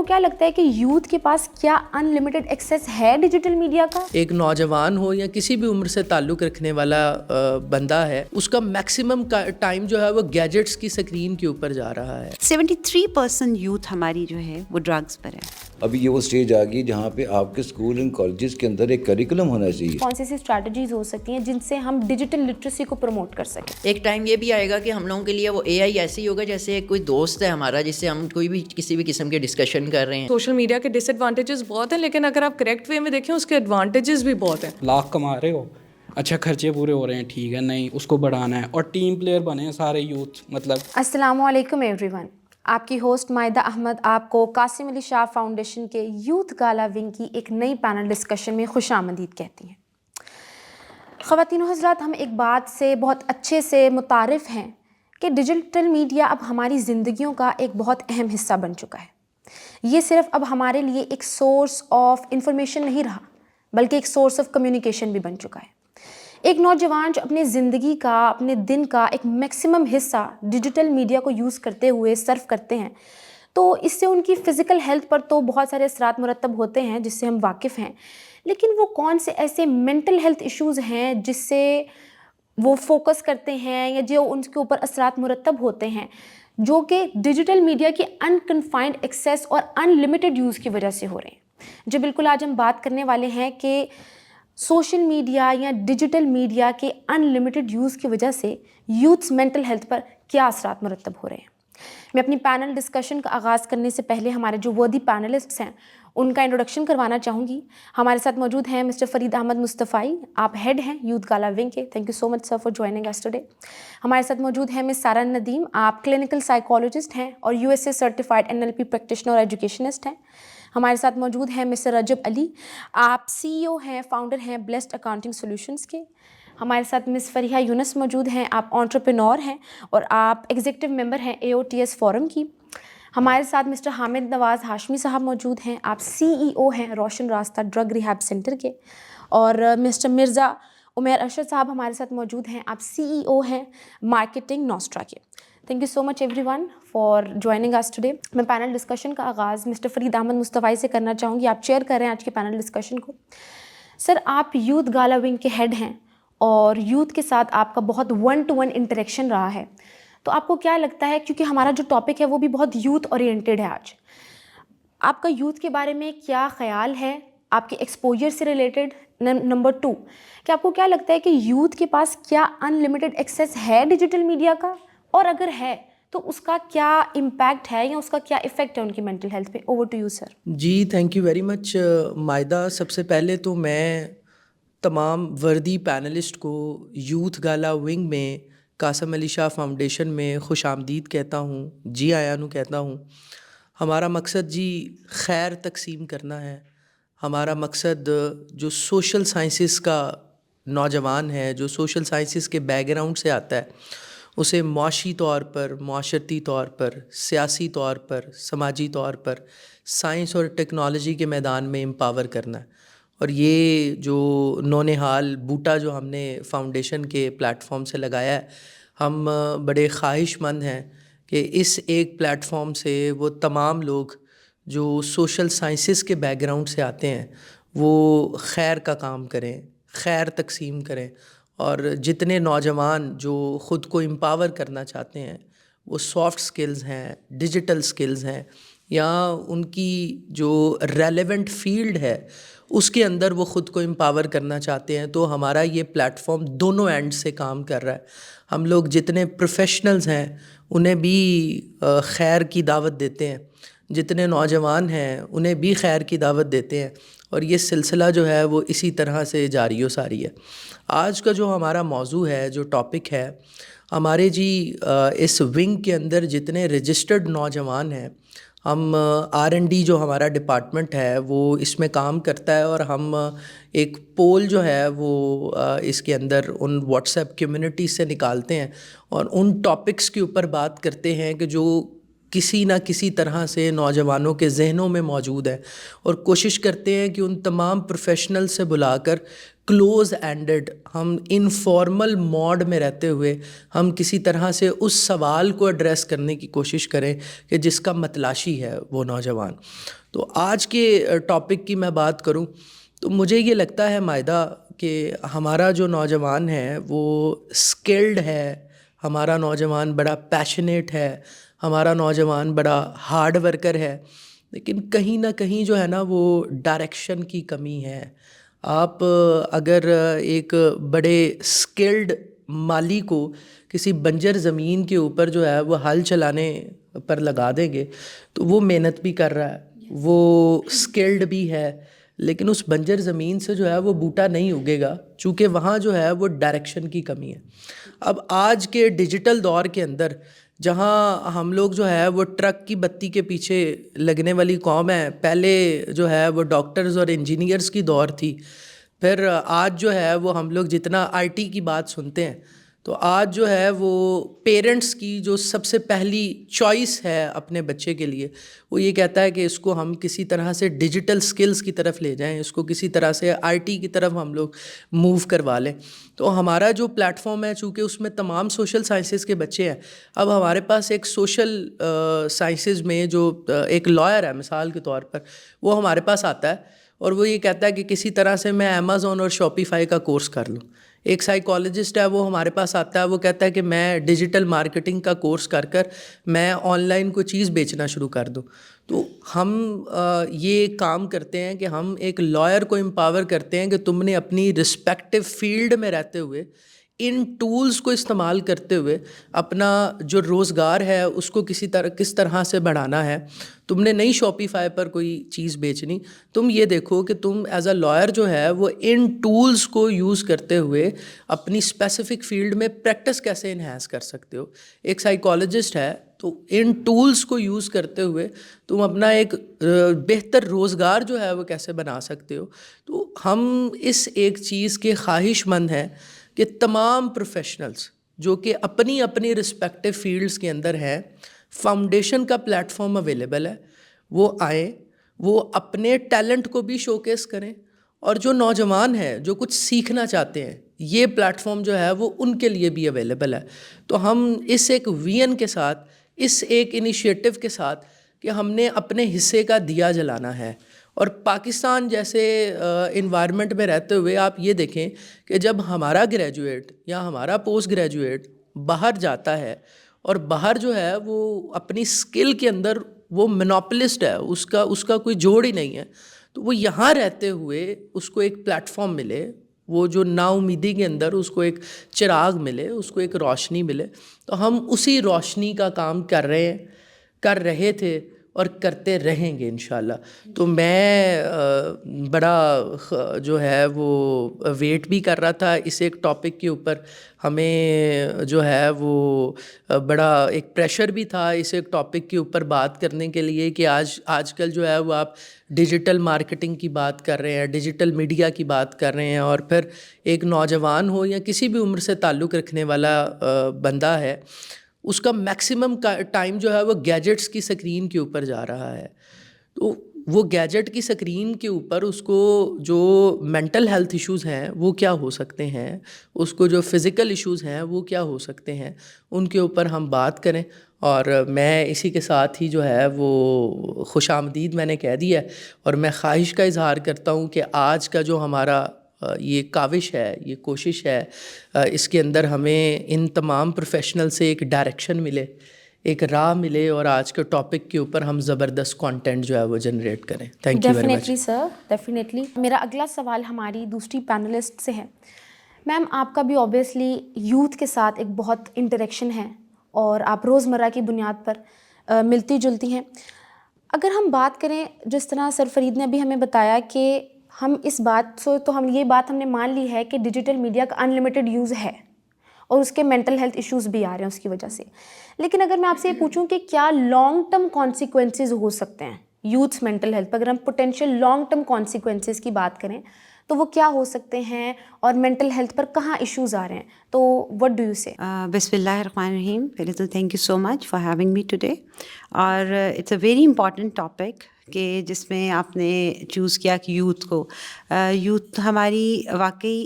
کیا لگتا ہے کہ یوتھ کے پاس کیا انلمیٹڈ ایکسیس ہے ڈیجیٹل میڈیا کا؟ ایک نوجوان ہو یا کسی بھی عمر سے تعلق رکھنے والا بندہ ہے، اس کا میکسیمم ٹائم جو ہے وہ گیجٹس کی سکرین کے اوپر جا رہا ہے۔ 73% یوتھ ہماری جو ہے وہ ڈرگز پر ہے۔ ابھی یہ وہ سٹیج آ گئی جہاں پہ آپ کے اسکول اینڈ کالجز کے اندر ایک کریکولم ہونا چاہیے۔ کون سی اسٹریٹجیز ہو سکتی ہیں جن سے ہم ڈیجیٹل لٹریسی کو پروموٹ کر سکیں؟ ایک ٹائم یہ بھی آئے گا کہ ہم لوگوں کے لیے وہ اے آئی ایسے ہی ہوگا جیسے کوئی دوست ہے ہمارا جس سے ہم کوئی بھی کسی بھی قسم کے ڈسکشن کر رہے ہیں۔ سوشل میڈیا کے ڈس ایڈوانٹیجز بہت ہیں، لیکن اگر آپ کریکٹ وے میں دیکھیں اس کے ایڈوانٹیجز بھی بہت ہیں۔ لاکھ کما رہے ہو، اچھا خرچے پورے ہو رہے ہیں، ٹھیک ہے، نہیں اس کو بڑھانا ہے اور ٹیم پلیئر بنے سارے یوتھ۔ مطلب السلام علیکم ایوری ون، آپ کی ہوسٹ مائدہ احمد آپ کو قاسم علی شاہ فاؤنڈیشن کے یوتھ گالا ونگ کی ایک نئی پینل ڈسکشن میں خوش آمدید کہتی ہیں۔ خواتین و حضرات، ہم ایک بات سے بہت اچھے سے متعارف ہیں کہ ڈیجیٹل میڈیا اب ہماری زندگیوں کا ایک بہت اہم حصہ بن چکا ہے۔ یہ صرف اب ہمارے لیے ایک سورس آف انفارمیشن نہیں رہا، بلکہ ایک سورس آف کمیونیکیشن بھی بن چکا ہے۔ ایک نوجوان جو اپنے زندگی کا، اپنے دن کا ایک میکسیمم حصہ ڈیجیٹل میڈیا کو یوز کرتے ہوئے صرف کرتے ہیں، تو اس سے ان کی فزیکل ہیلتھ پر تو بہت سارے اثرات مرتب ہوتے ہیں جس سے ہم واقف ہیں، لیکن وہ کون سے ایسے مینٹل ہیلتھ ایشوز ہیں جس سے وہ فوکس کرتے ہیں یا جو ان کے اوپر اثرات مرتب ہوتے ہیں، جو کہ ڈیجیٹل میڈیا کی انکنفائنڈ ایکسیس اور انلمیٹڈ یوز کی وجہ سے ہو رہے ہیں۔ جو بالکل آج ہم بات کرنے والے ہیں کہ سوشل میڈیا یا ڈیجیٹل میڈیا کے انلمیٹڈ یوز کی وجہ سے یوتھس مینٹل ہیلتھ پر کیا اثرات مرتب ہو رہے ہیں۔ میں اپنی پینل ڈسکشن کا آغاز کرنے سے پہلے ہمارے جو وردی پینلسٹس ہیں ان کا انٹروڈکشن کروانا چاہوں گی۔ ہمارے ساتھ موجود ہیں مسٹر فرید احمد مصطفی، آپ ہیڈ ہیں یوتھ گالا ونگ کے، thank you so much sir for joining us today. ہمارے ساتھ موجود ہیں مس سارا ندیم، آپ کلینکل سائیکالوجسٹ ہیں اور USA سرٹیفائڈ NLP پریکٹیشنر اور ایجوکیشنسٹ ہیں۔ ہمارے ساتھ موجود ہیں مسٹر رجب علی، آپ CEO ہیں، فاؤنڈر ہیں بلیسڈ اکاؤنٹنگ سولوشنز کے۔ ہمارے ساتھ مس فریحہ یونس موجود ہیں، آپ انٹرپرینور ہیں اور آپ ایگزیکٹو ممبر ہیں AOTS فورم کی۔ ہمارے ساتھ مسٹر حامد نواز ہاشمی صاحب موجود ہیں، آپ CEO ہیں روشن راستہ ڈرگ ریہیب سینٹر کے، اور مسٹر مرزا عمیر ارشد صاحب ہمارے ساتھ موجود ہیں، آپ CEO ہیں مارکیٹنگ نوسٹرا کے۔ Thank you so much everyone for joining us today. میں پینل ڈسکشن کا آغاز مسٹر فرید احمد مصطفی سے کرنا چاہوں گی، آپ چیئر کر رہے ہیں آج کے پینل ڈسکشن کو۔ سر، آپ یوتھ گالا ونگ کے ہیڈ ہیں اور یوتھ کے ساتھ آپ کا بہت 1-to-1 انٹریکشن رہا ہے، تو آپ کو کیا لگتا ہے، کیونکہ ہمارا جو ٹاپک ہے وہ بھی بہت یوتھ اورینٹیڈ ہے آج، آپ کا یوتھ کے بارے میں کیا خیال ہے، آپ کے ایکسپوجر سے ریلیٹڈ؟ نمبر 2، کہ آپ کو کیا لگتا ہے کہ یوتھ کے پاس کیا انلمیٹڈ ایکسیس ہے ڈیجیٹل میڈیا کا، اور اگر ہے تو اس کا کیا امپیکٹ ہے یا اس کا کیا ایفیکٹ ہے ان کی مینٹل ہیلتھ پہ؟ Over to you sir. جی thank you very much Maida. سب سے پہلے تو میں تمام وردی پینلسٹ کو یوتھ گالا ونگ میں قاسم علی شاہ فاؤنڈیشن میں خوش آمدید کہتا ہوں، جی آیا نو کہتا ہوں۔ ہمارا مقصد جی خیر تقسیم کرنا ہے۔ ہمارا مقصد جو سوشل سائنسز کا نوجوان ہے، جو سوشل سائنسز کے بیک گراؤنڈ سے آتا ہے، اسے معاشی طور پر، معاشرتی طور پر، سیاسی طور پر، سماجی طور پر سائنس اور ٹیکنالوجی کے میدان میں امپاور کرنا ہے۔ اور یہ جو نونہال بوٹا جو ہم نے فاؤنڈیشن کے پلیٹ فارم سے لگایا ہے، ہم بڑے خواہش مند ہیں کہ اس ایک پلیٹ فارم سے وہ تمام لوگ جو سوشل سائنسز کے بیک گراؤنڈ سے آتے ہیں وہ خیر کا کام کریں، خیر تقسیم کریں، اور جتنے نوجوان جو خود کو امپاور کرنا چاہتے ہیں، وہ سافٹ سکلز ہیں، ڈیجیٹل سکلز ہیں، یا ان کی جو ریلیونٹ فیلڈ ہے اس کے اندر وہ خود کو امپاور کرنا چاہتے ہیں، تو ہمارا یہ پلیٹ فارم دونوں اینڈ سے کام کر رہا ہے۔ ہم لوگ جتنے پروفیشنلز ہیں انہیں بھی خیر کی دعوت دیتے ہیں، جتنے نوجوان ہیں انہیں بھی خیر کی دعوت دیتے ہیں، اور یہ سلسلہ جو ہے وہ اسی طرح سے جاری و ساری ہے۔ آج کا جو ہمارا موضوع ہے، جو ٹاپک ہے ہمارے جی اس ونگ کے اندر جتنے رجسٹرڈ نوجوان ہیں، ہم R&D جو ہمارا ڈپارٹمنٹ ہے وہ اس میں کام کرتا ہے، اور ہم ایک پول جو ہے وہ اس کے اندر ان واٹس ایپ کمیونٹی سے نکالتے ہیں اور ان ٹاپکس کے اوپر بات کرتے ہیں کہ جو کسی نہ کسی طرح سے نوجوانوں کے ذہنوں میں موجود ہے، اور کوشش کرتے ہیں کہ ان تمام پروفیشنل سے بلا کر کلوز اینڈڈ ہم انفارمل موڈ میں رہتے ہوئے ہم کسی طرح سے اس سوال کو ایڈریس کرنے کی کوشش کریں کہ جس کا متلاشی ہے وہ نوجوان۔ تو آج کے ٹاپک کی میں بات کروں تو مجھے یہ لگتا ہے مائدہ کہ ہمارا جو نوجوان ہے وہ اسکلڈ ہے، ہمارا نوجوان بڑا پیشنیٹ ہے، ہمارا نوجوان بڑا ہارڈ ورکر ہے، لیکن کہیں نہ کہیں جو ہے نا وہ ڈائریکشن کی کمی ہے۔ آپ اگر ایک بڑے اسکلڈ مالی کو کسی بنجر زمین کے اوپر جو ہے وہ ہل چلانے پر لگا دیں گے تو وہ محنت بھی کر رہا ہے، وہ اسکلڈ بھی ہے، لیکن اس بنجر زمین سے جو ہے وہ بوٹا نہیں اگے گا، چونکہ وہاں جو ہے وہ ڈائریکشن کی کمی ہے۔ اب آج کے ڈیجیٹل دور کے اندر جہاں ہم لوگ جو ہے وہ ٹرک کی بتی کے پیچھے لگنے والی قوم ہے، پہلے جو ہے وہ ڈاکٹرز اور انجینئرز کی دور تھی، پھر آج جو ہے وہ ہم لوگ جتنا آئی ٹی کی بات سنتے ہیں، تو آج جو ہے وہ پیرنٹس کی جو سب سے پہلی چوائس ہے اپنے بچے کے لیے وہ یہ کہتا ہے کہ اس کو ہم کسی طرح سے ڈیجیٹل سکلز کی طرف لے جائیں، اس کو کسی طرح سے آئی ٹی کی طرف ہم لوگ موو کروا لیں۔ تو ہمارا جو پلیٹ فارم ہے چونکہ اس میں تمام سوشل سائنسز کے بچے ہیں، اب ہمارے پاس ایک سوشل سائنسز میں جو ایک لائر ہے مثال کے طور پر، وہ ہمارے پاس آتا ہے اور وہ یہ کہتا ہے کہ کسی طرح سے میں امیزون اور شاپیفائی کا کورس کر لوں۔ ایک سائیکالوجسٹ ہے وہ ہمارے پاس آتا ہے، وہ کہتا ہے کہ میں ڈیجیٹل مارکیٹنگ کا کورس کر میں آن لائن کوئی چیز بیچنا شروع کر دوں۔ تو ہم یہ کام کرتے ہیں کہ ہم ایک لائر کو امپاور کرتے ہیں کہ تم نے اپنی رسپیکٹو فیلڈ میں رہتے ہوئے ان ٹولز کو استعمال کرتے ہوئے اپنا جو روزگار ہے اس کو کس طرح سے بڑھانا ہے۔ تم نے نہیں شاپیفائی پر کوئی چیز بیچنی، تم یہ دیکھو کہ تم ایز اے لائر جو ہے وہ ان ٹولز کو یوز کرتے ہوئے اپنی اسپیسیفک فیلڈ میں پریکٹس کیسے انہینس کر سکتے ہو۔ ایک سائیکالوجسٹ ہے تو ان ٹولز کو یوز کرتے ہوئے تم اپنا ایک بہتر روزگار جو ہے وہ کیسے بنا سکتے ہو۔ تو ہم اس ایک چیز کے خواہش مند ہیں کہ تمام پروفیشنلز جو کہ اپنی اپنی رسپیکٹو فیلڈز کے اندر ہیں، فاؤنڈیشن کا پلیٹ فارم اویلیبل ہے، وہ آئیں، وہ اپنے ٹیلنٹ کو بھی شوکیس کریں، اور جو نوجوان ہیں جو کچھ سیکھنا چاہتے ہیں یہ پلیٹ فارم جو ہے وہ ان کے لیے بھی اویلیبل ہے۔ تو ہم اس ایک ویژن کے ساتھ، اس ایک انیشیٹو کے ساتھ کہ ہم نے اپنے حصے کا دیا جلانا ہے، اور پاکستان جیسے انوائرمنٹ میں رہتے ہوئے آپ یہ دیکھیں کہ جب ہمارا گریجویٹ یا ہمارا پوسٹ گریجویٹ باہر جاتا ہے اور باہر جو ہے وہ اپنی اسکل کے اندر وہ منوپلسٹ ہے، اس کا کوئی جوڑ ہی نہیں ہے، تو وہ یہاں رہتے ہوئے اس کو ایک پلیٹ فارم ملے، وہ جو نا امیدی کے اندر اس کو ایک چراغ ملے، اس کو ایک روشنی ملے، تو ہم اسی روشنی کا کام کر رہے تھے اور کرتے رہیں گے انشاءاللہ۔ تو میں بڑا جو ہے وہ ویٹ بھی کر رہا تھا اس ایک ٹاپک کے اوپر، ہمیں جو ہے وہ بڑا ایک پریشر بھی تھا اس ایک ٹاپک کے اوپر بات کرنے کے لیے کہ آج کل جو ہے وہ آپ ڈیجیٹل مارکیٹنگ کی بات کر رہے ہیں، ڈیجیٹل میڈیا کی بات کر رہے ہیں، اور پھر ایک نوجوان ہو یا کسی بھی عمر سے تعلق رکھنے والا بندہ ہے، اس کا میکسیمم ٹائم جو ہے وہ گیجٹس کی سکرین کے اوپر جا رہا ہے۔ تو وہ گیجٹ کی سکرین کے اوپر اس کو جو مینٹل ہیلتھ ایشوز ہیں وہ کیا ہو سکتے ہیں، اس کو جو فزیکل ایشوز ہیں وہ کیا ہو سکتے ہیں، ان کے اوپر ہم بات کریں۔ اور میں اسی کے ساتھ ہی جو ہے وہ خوش آمدید میں نے کہہ دیا ہے، اور میں خواہش کا اظہار کرتا ہوں کہ آج کا جو ہمارا یہ کاوش ہے، یہ کوشش ہے، اس کے اندر ہمیں ان تمام پروفیشنل سے ایک ڈائریکشن ملے، ایک راہ ملے، اور آج کے ٹاپک کے اوپر ہم زبردست کانٹینٹ جو ہے وہ جنریٹ کریں۔ Thank you very much. Definitely sir, definitely. میرا اگلا سوال ہماری دوسری پینلسٹ سے ہے۔ میم، آپ کا بھی اوبیسلی یوتھ کے ساتھ ایک بہت انٹریکشن ہے اور آپ روزمرہ کی بنیاد پر ملتی جلتی ہیں۔ اگر ہم بات کریں جس طرح سر فرید نے ابھی ہمیں بتایا کہ ہم اس بات سے تو یہ بات ہم نے مان لی ہے کہ ڈیجیٹل میڈیا کا انلمیٹڈ یوز ہے اور اس کے مینٹل ہیلتھ ایشوز بھی آ رہے ہیں اس کی وجہ سے، لیکن اگر میں آپ سے یہ پوچھوں کہ کیا لانگ ٹرم کانسیکوینسز ہو سکتے ہیں یوتھس مینٹل ہیلتھ پر، اگر ہم پوٹینشیل لانگ ٹرم کانسیکوینسز کی بات کریں تو وہ کیا ہو سکتے ہیں اور مینٹل ہیلتھ پر کہاں ایشوز آ رہے ہیں؟ تو وٹ ڈو یو سے؟ بسم اللہ الرحمن الرحیم. پہلے تو thank you so much for having me today. اور it's a very important topic کہ جس میں آپ نے چوز کیا کہ یوتھ ہماری واقعی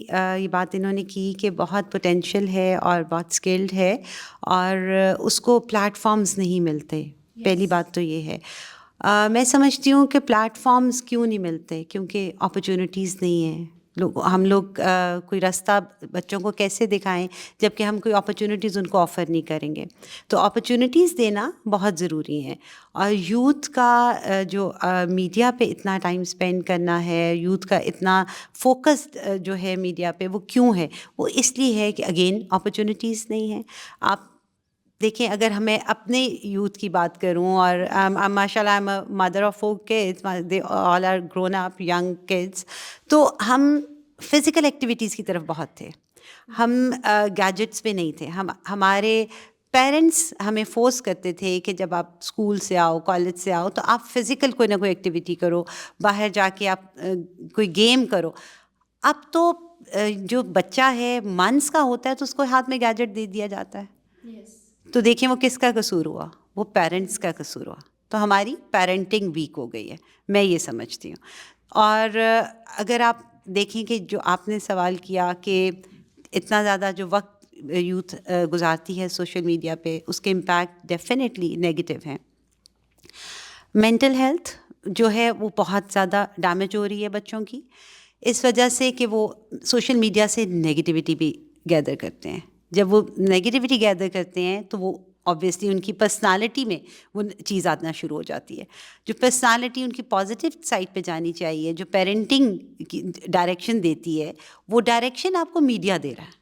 یہ بات انہوں نے کی کہ بہت پوٹینشیل ہے اور بہت اسکلڈ ہے اور اس کو پلیٹ فارمز نہیں ملتے. پہلی بات تو یہ ہے. میں سمجھتی ہوں کہ پلیٹ فارمز کیوں نہیں ملتے؟ کیونکہ اپرچونیٹیز نہیں ہیں. ہم لوگ کوئی راستہ بچوں کو کیسے دکھائیں جب کہ ہم کوئی اپرچونیٹیز ان کو آفر نہیں کریں گے. تو اپرچونیٹیز دینا بہت ضروری ہے. اور یوتھ کا جو میڈیا پہ اتنا ٹائم اسپینڈ کرنا ہے, یوتھ کا اتنا فوکسڈ جو ہے میڈیا پہ, وہ کیوں ہے؟ وہ اس لیے ہے کہ اگین اپرچونیٹیز نہیں ہیں. آپ دیکھیں, اگر ہمیں اپنے یوتھ کی بات کروں, اور ماشاء اللہ I'm a mother of 4 kids, they all are grown up young kids. تو ہم فزیکل ایکٹیویٹیز کی طرف بہت تھے, ہم گیجٹس پہ نہیں تھے. ہمارے پیرنٹس ہمیں فورس کرتے تھے کہ جب آپ اسکول سے آؤ, کالج سے آؤ, تو آپ فزیکل کوئی نہ کوئی ایکٹیویٹی کرو, باہر جا کے آپ کوئی گیم کرو. اب تو جو بچہ ہے منتھس کا ہوتا ہے تو اس کو ہاتھ میں گیجٹ دے دیا جاتا ہے. تو دیکھیں وہ کس کا قصور ہوا؟ وہ پیرنٹس کا قصور ہوا. تو ہماری پیرنٹنگ ویک ہو گئی ہے, میں یہ سمجھتی ہوں. اور اگر آپ دیکھیں کہ جو آپ نے سوال کیا کہ اتنا زیادہ جو وقت یوتھ گزارتی ہے سوشل میڈیا پہ, اس کے امپیکٹ ڈیفینیٹلی نگیٹو ہیں. مینٹل ہیلتھ جو ہے وہ بہت زیادہ ڈیمیج ہو رہی ہے بچوں کی, اس وجہ سے کہ وہ سوشل میڈیا سے نگیٹیوٹی بھی گیدر کرتے ہیں. جب وہ نگیٹیوٹی گیدر کرتے ہیں تو وہ آبویسلی ان کی پرسنالٹی میں وہ چیز آنا شروع ہو جاتی ہے. جو پرسنالٹی ان کی پازیٹیو سائڈ پہ جانی چاہیے, جو پیرنٹنگ کی ڈائریکشن دیتی ہے, وہ ڈائریکشن آپ کو میڈیا دے رہا ہے.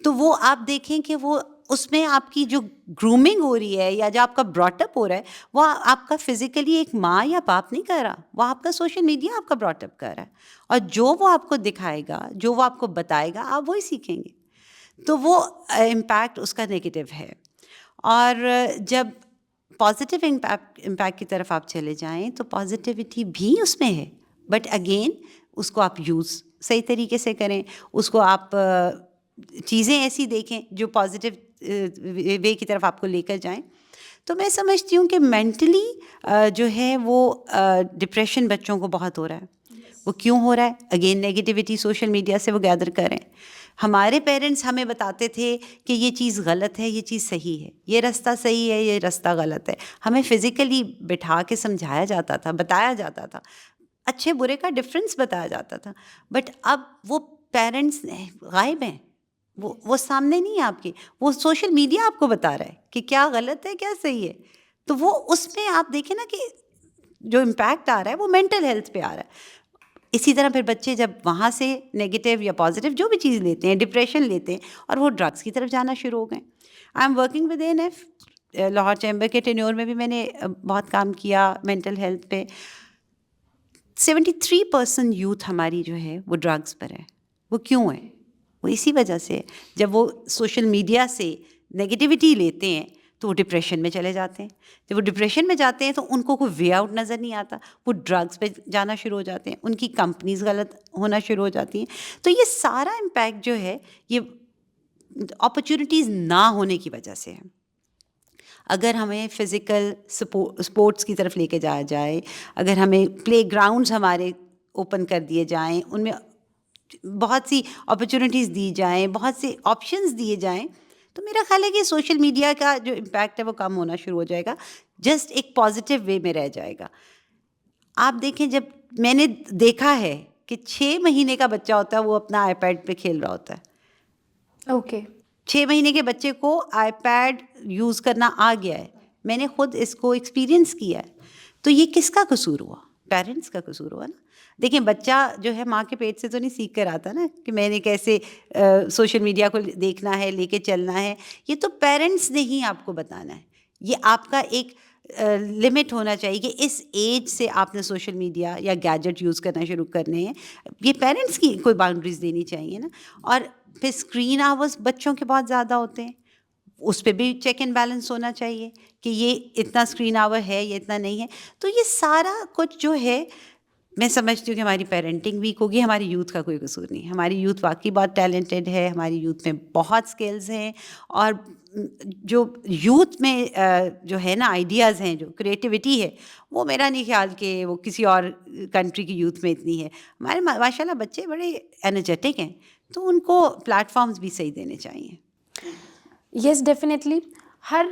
تو وہ آپ دیکھیں کہ وہ اس میں آپ کی جو گرومنگ ہو رہی ہے یا جو آپ کا براٹ اپ ہو رہا ہے, وہ آپ کا فزیکلی ایک ماں یا باپ نہیں کر رہا, وہ آپ کا سوشل میڈیا آپ کا براٹ اپ کر رہا ہے. اور جو وہ آپ کو دکھائے گا, جو وہ آپ کو بتائے گا, آپ وہی سیکھیں گے. تو وہ امپیکٹ اس کا نگیٹو ہے. اور جب پازیٹیو امپیکٹ کی طرف آپ چلے جائیں تو پازیٹیوٹی بھی اس میں ہے, بٹ اگین اس کو آپ یوز صحیح طریقے سے کریں. اس کو آپ چیزیں ایسی دیکھیں جو پازیٹیو وے کی طرف آپ کو لے کر جائیں. تو میں سمجھتی ہوں کہ مینٹلی جو ہے وہ ڈپریشن بچوں کو بہت ہو رہا ہے. وہ کیوں ہو رہا ہے؟ اگین نیگیٹیوٹی سوشل میڈیا سے وہ گیدر کریں. ہمارے پیرنٹس ہمیں بتاتے تھے کہ یہ چیز غلط ہے, یہ چیز صحیح ہے, یہ راستہ صحیح ہے, یہ راستہ غلط ہے. ہمیں فزیکلی بٹھا کے سمجھایا جاتا تھا, بتایا جاتا تھا, اچھے برے کا ڈفرینس بتایا جاتا تھا. بٹ اب وہ پیرنٹس غائب ہیں, وہ سامنے نہیں ہے آپ کے. وہ سوشل میڈیا آپ کو بتا رہا ہے کہ کیا غلط ہے, کیا صحیح ہے. تو وہ اس میں آپ دیکھیں نا کہ جو امپیکٹ آ رہا ہے وہ مینٹل ہیلتھ پہ آ رہا ہے. اسی طرح پھر بچے جب وہاں سے نگیٹیو یا پازیٹیو جو بھی چیز لیتے ہیں, ڈپریشن لیتے ہیں, اور وہ ڈرگس کی طرف جانا شروع ہو گئے. I am working with ANF Lahore chamber کے ٹینیور میں بھی میں نے بہت کام کیا مینٹل ہیلتھ پہ. 73% یوتھ ہماری جو ہے وہ ڈرگس پر ہے. وہ کیوں ہے؟ وہ اسی وجہ سے جب وہ سوشل میڈیا سے نگیٹیوٹی لیتے ہیں تو وہ ڈپریشن میں چلے جاتے ہیں. جب وہ ڈپریشن میں جاتے ہیں تو ان کو کوئی وے آؤٹ نظر نہیں آتا, وہ ڈرگس پہ جانا شروع ہو جاتے ہیں, ان کی کمپنیز غلط ہونا شروع ہو جاتی ہیں. تو یہ سارا امپیکٹ جو ہے یہ اپرچونیٹیز نہ ہونے کی وجہ سے ہے. اگر ہمیں فزیکل اسپورٹس کی طرف لے کے جایا جائے, اگر ہمیں پلے گراؤنڈز ہمارے اوپن کر دیے جائیں, ان میں بہت سی اپرچونیٹیز دی جائیں, بہت سے آپشنز دیے جائیں, تو میرا خیال ہے کہ سوشل میڈیا کا جو امپیکٹ ہے وہ کم ہونا شروع ہو جائے گا, جسٹ ایک پازیٹیو وے میں رہ جائے گا. آپ دیکھیں, جب میں نے دیکھا ہے کہ 6 مہینے کا بچہ ہوتا ہے وہ اپنا آئی پیڈ پہ کھیل رہا ہوتا ہے. اوکے 6 مہینے کے بچے کو آئی پیڈ یوز کرنا آ گیا ہے. میں نے خود اس کو ایکسپیرئنس کیا ہے. تو یہ کس کا قصور ہوا؟ پیرنٹس کا قصور ہوا نا. دیکھیں بچہ جو ہے ماں کے پیٹ سے تو نہیں سیکھ کر آتا نا کہ میں نے کیسے سوشل میڈیا کو دیکھنا ہے, لے کے چلنا ہے. یہ تو پیرنٹس نے ہی آپ کو بتانا ہے. یہ آپ کا ایک لمٹ ہونا چاہیے کہ اس ایج سے آپ نے سوشل میڈیا یا گیجٹ یوز کرنا شروع کرنے ہیں. یہ پیرنٹس کی کوئی باؤنڈریز دینی چاہیے نا. اور پھر اسکرین آورس بچوں کے بہت زیادہ ہوتے ہیں, اس پہ بھی چیک اینڈ بیلنس ہونا چاہیے کہ یہ اتنا اسکرین آور ہے, یہ اتنا نہیں ہے. تو یہ سارا کچھ جو ہے میں سمجھتی ہوں کہ ہماری پیرنٹنگ ویک ہوگی. ہماری یوتھ کا کوئی قصور نہیں. ہماری یوتھ واقعی بہت ٹیلنٹڈ ہے. ہماری یوتھ میں بہت اسکلز ہیں, اور جو یوتھ میں جو ہے نا آئیڈیاز ہیں, جو کریٹیوٹی ہے, وہ میرا نہیں خیال کہ وہ کسی اور کنٹری کی یوتھ میں اتنی ہے. ہمارے ماشاء اللہ بچے بڑے انرجیٹک ہیں, تو ان کو پلیٹ فارمز بھی صحیح دینے چاہیے. Yes definitely. ہر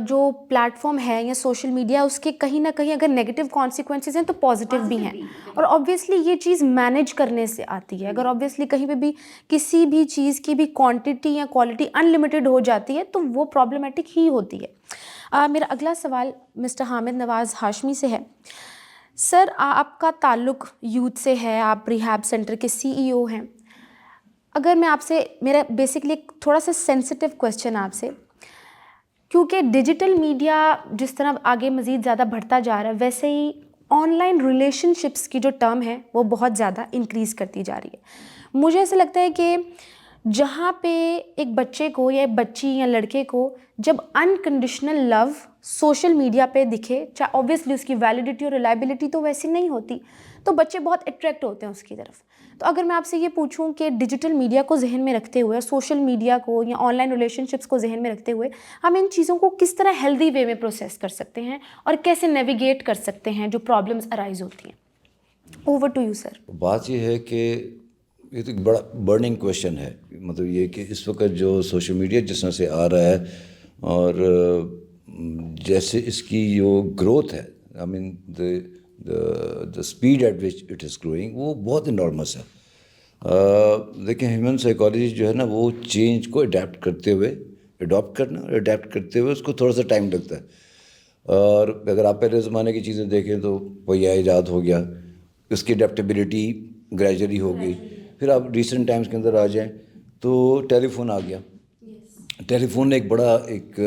جو پلیٹ فارم ہے یا سوشل میڈیا, اس کے کہیں نہ کہیں اگر نیگیٹو کانسیکوینسز ہیں تو پازیٹیو بھی ہیں, اور آبویسلی یہ چیز مینیج کرنے سے آتی ہے. اگر آبویسلی کہیں پہ بھی کسی بھی چیز کی بھی کوانٹٹی یا کوالٹی انلمیٹیڈ ہو جاتی ہے تو وہ پرابلمٹک ہی ہوتی ہے. میرا اگلا سوال مسٹر حامد نواز ہاشمی سے ہے. سر, آپ کا تعلق یوتھ سے ہے, آپ ریہیب سینٹر کے CEO ہیں. اگر میں آپ سے, میرا بیسکلی ایک تھوڑا سا سینسٹیو کویسچن آپ سے, کیونکہ ڈیجیٹل میڈیا جس طرح آگے مزید زیادہ بڑھتا جا رہا ہے, ویسے ہی آن لائن ریلیشن شپس کی جو ٹرم ہے وہ بہت زیادہ انکریز کرتی جا رہی ہے. مجھے ایسا لگتا ہے کہ جہاں پہ ایک بچے کو یا بچی یا لڑکے کو جب انکنڈیشنل لو سوشل میڈیا پہ دکھے, چاہے اوبیسلی اس کی ویلیڈیٹی اور ریلائبلٹی تو ویسی نہیں ہوتی, تو بچے بہت اٹریکٹ ہوتے ہیں اس کی طرف. تو اگر میں آپ سے یہ پوچھوں کہ ڈیجیٹل میڈیا کو ذہن میں رکھتے ہوئے, سوشل میڈیا کو یا آن لائن ریلیشن شپس کو ذہن میں رکھتے ہوئے, ہم ان چیزوں کو کس طرح ہیلدی وے میں پروسیس کر سکتے ہیں اور کیسے نیویگیٹ کر سکتے ہیں جو پرابلمس ارائز ہوتی ہیں. Over to you sir. بات یہ ہے کہ یہ تو ایک بڑا برننگ کویشچن ہے. مطلب یہ کہ اس وقت جو سوشل میڈیا جس طرح سے آ رہا ہے, اور جیسے اس کی جو گروتھ ہے, آئی مین the speed at which it is growing, وہ بہت انارمس ہے. دیکھیں ہیومن سائیکالوجی جو ہے نا, وہ چینج کو اڈاپٹ کرتے ہوئے, اڈاپٹ کرنا اور اڈاپٹ کرتے ہوئے اس کو تھوڑا سا ٹائم لگتا ہے. اور اگر آپ پہلے زمانے کی چیزیں دیکھیں تو پہیہ ایجاد ہو گیا, اس کی اڈیپٹیبلٹی گریجولی ہو گئی. پھر آپ ریسنٹ ٹائمز کے اندر آ جائیں تو ٹیلی فون آ گیا. ٹیلی فون نے ایک بڑا ایک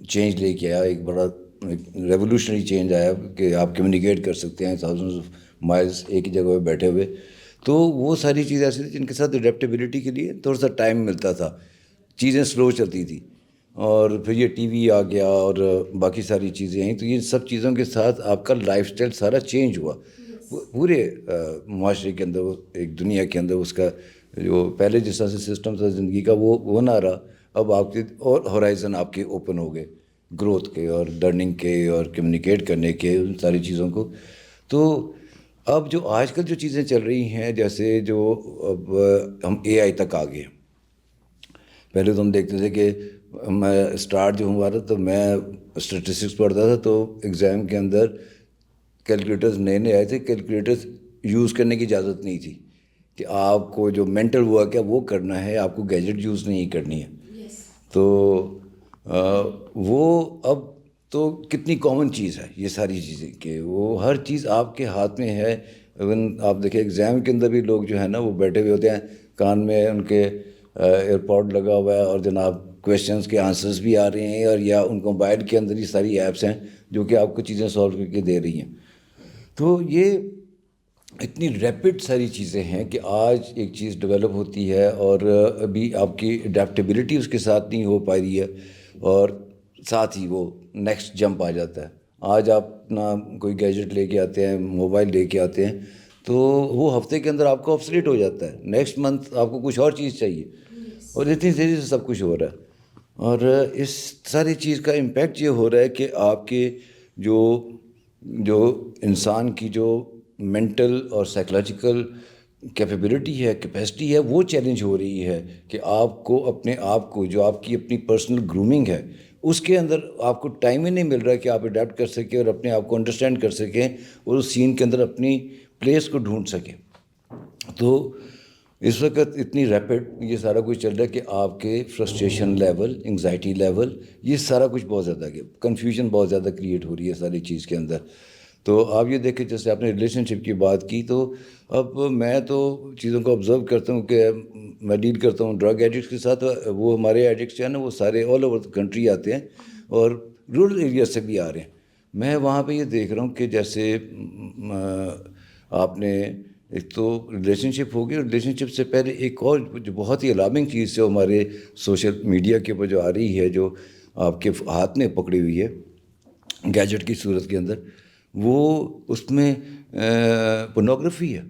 چینج لے کے آیا, ایک بڑا ریولیوشنری چینج آیا کہ آپ کمیونیکیٹ کر سکتے ہیں تھاؤزنڈز آف مائلز ایک ہی جگہ پہ بیٹھے ہوئے. تو وہ ساری چیزیں ایسی تھیں جن کے ساتھ اڈیپٹیبلٹی کے لیے تھوڑا سا ٹائم ملتا تھا, چیزیں سلو چلتی تھی. اور پھر یہ ٹی وی آ گیا اور باقی ساری چیزیں آئیں, تو یہ سب چیزوں کے ساتھ آپ کا لائف اسٹائل سارا چینج ہوا. پورے معاشرے کے اندر, ایک دنیا کے اندر اس کا جو پہلے جس طرح سے سسٹم تھا زندگی کا وہ نہ رہا. اب آپ کے اور ہورائزن آپ کے اوپن ہو گئے, گروتھ کے اور لرننگ کے اور کمیونیکیٹ کرنے کے, ان ساری چیزوں کو. تو اب جو آج کل جو چیزیں چل رہی ہیں, جیسے جو اب ہم AI تک آ گئے. پہلے تو ہم دیکھتے تھے کہ میں اسٹارٹ جو ہوا تھا تو میں اسٹیٹسٹکس پڑھتا تھا, تو ایگزام کے اندر کیلکولیٹرز نئے آئے تھے. کیلکولیٹرز یوز کرنے کی اجازت نہیں تھی کہ آپ کو جو مینٹل ورک ہے وہ کرنا ہے, آپ کو گیجٹ یوز نہیں کرنی ہے. تو وہ اب تو کتنی کامن چیز ہے یہ ساری چیزیں, کہ وہ ہر چیز آپ کے ہاتھ میں ہے. ایون آپ دیکھیں ایگزام کے اندر بھی لوگ جو ہے نا وہ بیٹھے ہوئے ہوتے ہیں, کان میں ان کے ایئر پوڈ لگا ہوا ہے, اور جناب کویشچنس کے آنسرز بھی آ رہے ہیں, اور یا ان کو موبائل کے اندر یہ ساری ایپس ہیں جو کہ آپ کو چیزیں سالو کر کے دے رہی ہیں. تو یہ اتنی ریپڈ ساری چیزیں ہیں کہ آج ایک چیز ڈیولپ ہوتی ہے اور ابھی آپ کی اڈیپٹیبلٹی اس کے ساتھ نہیں ہو پا رہی ہے, اور ساتھ ہی وہ نیکسٹ جمپ آ جاتا ہے. آج آپ اپنا کوئی گیجٹ لے کے آتے ہیں, موبائل لے کے آتے ہیں, تو وہ ہفتے کے اندر آپ کو آبسلیٹ ہو جاتا ہے. نیکسٹ منتھ آپ کو کچھ اور چیز چاہیے, اور اتنی تیزی سے سب کچھ ہو رہا ہے. اور اس ساری چیز کا امپیکٹ یہ ہو رہا ہے کہ آپ کے جو انسان کی جو مینٹل اور سائیکولوجیکل کیپیبلٹی ہے, کیپیسٹی ہے, وہ چیلنج ہو رہی ہے کہ آپ کو اپنے آپ کو, جو آپ کی اپنی پرسنل گرومنگ ہے, اس کے اندر آپ کو ٹائم ہی نہیں مل رہا کہ آپ اڈیپٹ کر سکیں اور اپنے آپ کو انڈرسٹینڈ کر سکیں اور اس سین کے اندر اپنی پلیس کو ڈھونڈ سکیں. تو اس وقت اتنی ریپڈ یہ سارا کچھ چل رہا ہے کہ آپ کے فرسٹریشن لیول, انگزائٹی لیول, یہ سارا کچھ بہت زیادہ ہے, کنفیوژن بہت زیادہ کریٹ ہو رہی ہے ساری چیز کے اندر. تو آپ یہ دیکھیں جیسے آپ نے ریلیشن شپ کی بات کی, تو اب میں تو چیزوں کو آبزرو کرتا ہوں کہ میں ڈیل کرتا ہوں ڈرگ ایڈکٹس کے ساتھ. وہ ہمارے ایڈکٹس جو ہیں نا وہ سارے آل اوور کنٹری آتے ہیں اور رورل ایریا سے بھی آ رہے ہیں. میں وہاں پہ یہ دیکھ رہا ہوں کہ جیسے آپ نے ایک تو ریلیشن شپ ہوگی, اور ریلیشن شپ سے پہلے ایک اور جو بہت ہی الارمنگ چیز جو ہمارے سوشل میڈیا کے اوپر جو آ رہی ہے, جو آپ کے ہاتھ میں پکڑی ہوئی ہے گیجٹ کی صورت کے اندر, وہ اس میں پورنوگرافی ہے.